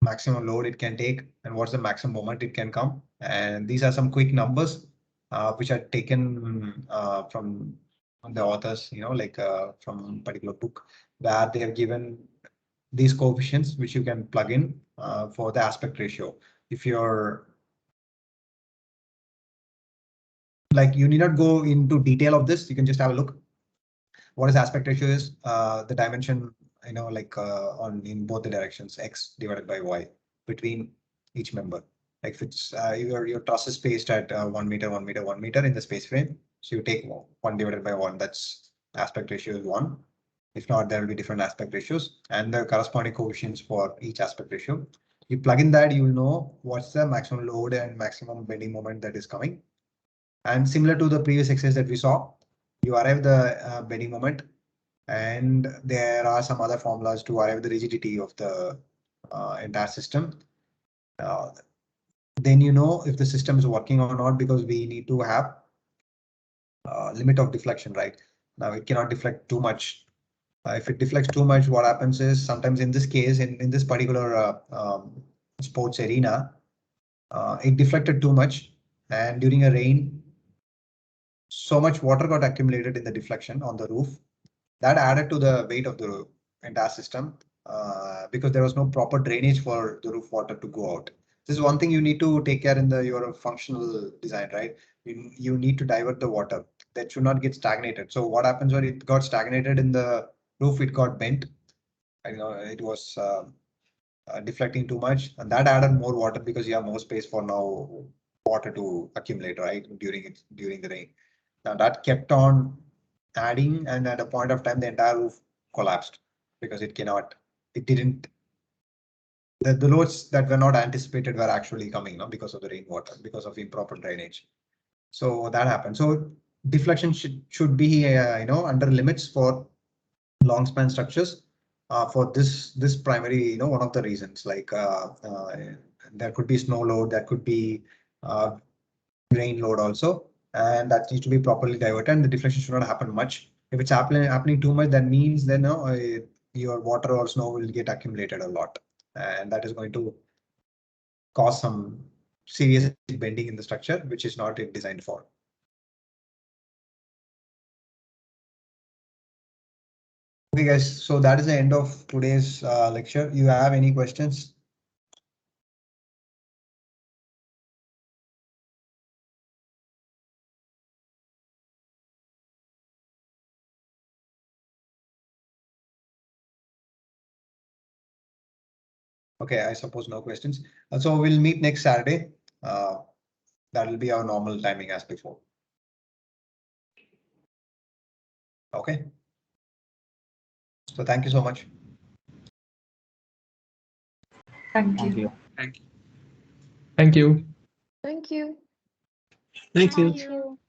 maximum load it can take and what's the maximum moment it can come. And these are some quick numbers which are taken from the authors, like from particular book, where they have given these coefficients which you can plug in for the aspect ratio. If you're like, you need not go into detail of this, you can just have a look. What is aspect ratio is the dimension, like on in both the directions, x divided by y between each member. Like if it's your truss is spaced at 1 meter, 1 meter, 1 meter in the space frame. So you take 1 divided by 1, that's aspect ratio is 1. If not, there will be different aspect ratios and the corresponding coefficients for each aspect ratio. You plug in that, you will know what's the maximum load and maximum bending moment that is coming. And similar to the previous exercise that we saw, you arrive the bending moment, and there are some other formulas to arrive the rigidity of the entire system. Then you know if the system is working or not, because we need to have limit of deflection, right? Now it cannot deflect too much. If it deflects too much, what happens is sometimes in this case, in this particular sports arena, it deflected too much, and during a rain, so much water got accumulated in the deflection on the roof that added to the weight of the entire system because there was no proper drainage for the roof water to go out. This is one thing you need to take care in your functional design, right? You need to divert the water. That should not get stagnated. So what happens when it got stagnated in the roof, it got bent. It was deflecting too much, and that added more water because you have more space for now water to accumulate, right, during the rain. Now that kept on adding, and at a point of time the entire roof collapsed because it didn't, the loads that were not anticipated were actually coming because of the rainwater, because of improper drainage. So that happened. So deflection should be under limits for long span structures. For this primary, one of the reasons, like there could be snow load, there could be rain load also, and that needs to be properly diverted, and the deflection should not happen much. If it's happening too much, that means then your water or snow will get accumulated a lot, and that is going to cause some serious bending in the structure, which is not designed for. Okay, guys, so that is the end of today's lecture. You have any questions? Okay, I suppose no questions. So we'll meet next Saturday. That will be our normal timing as before. Okay. So thank you so much. Thank you. Thank you. Thank you. Thank you. Thank you. Thank you.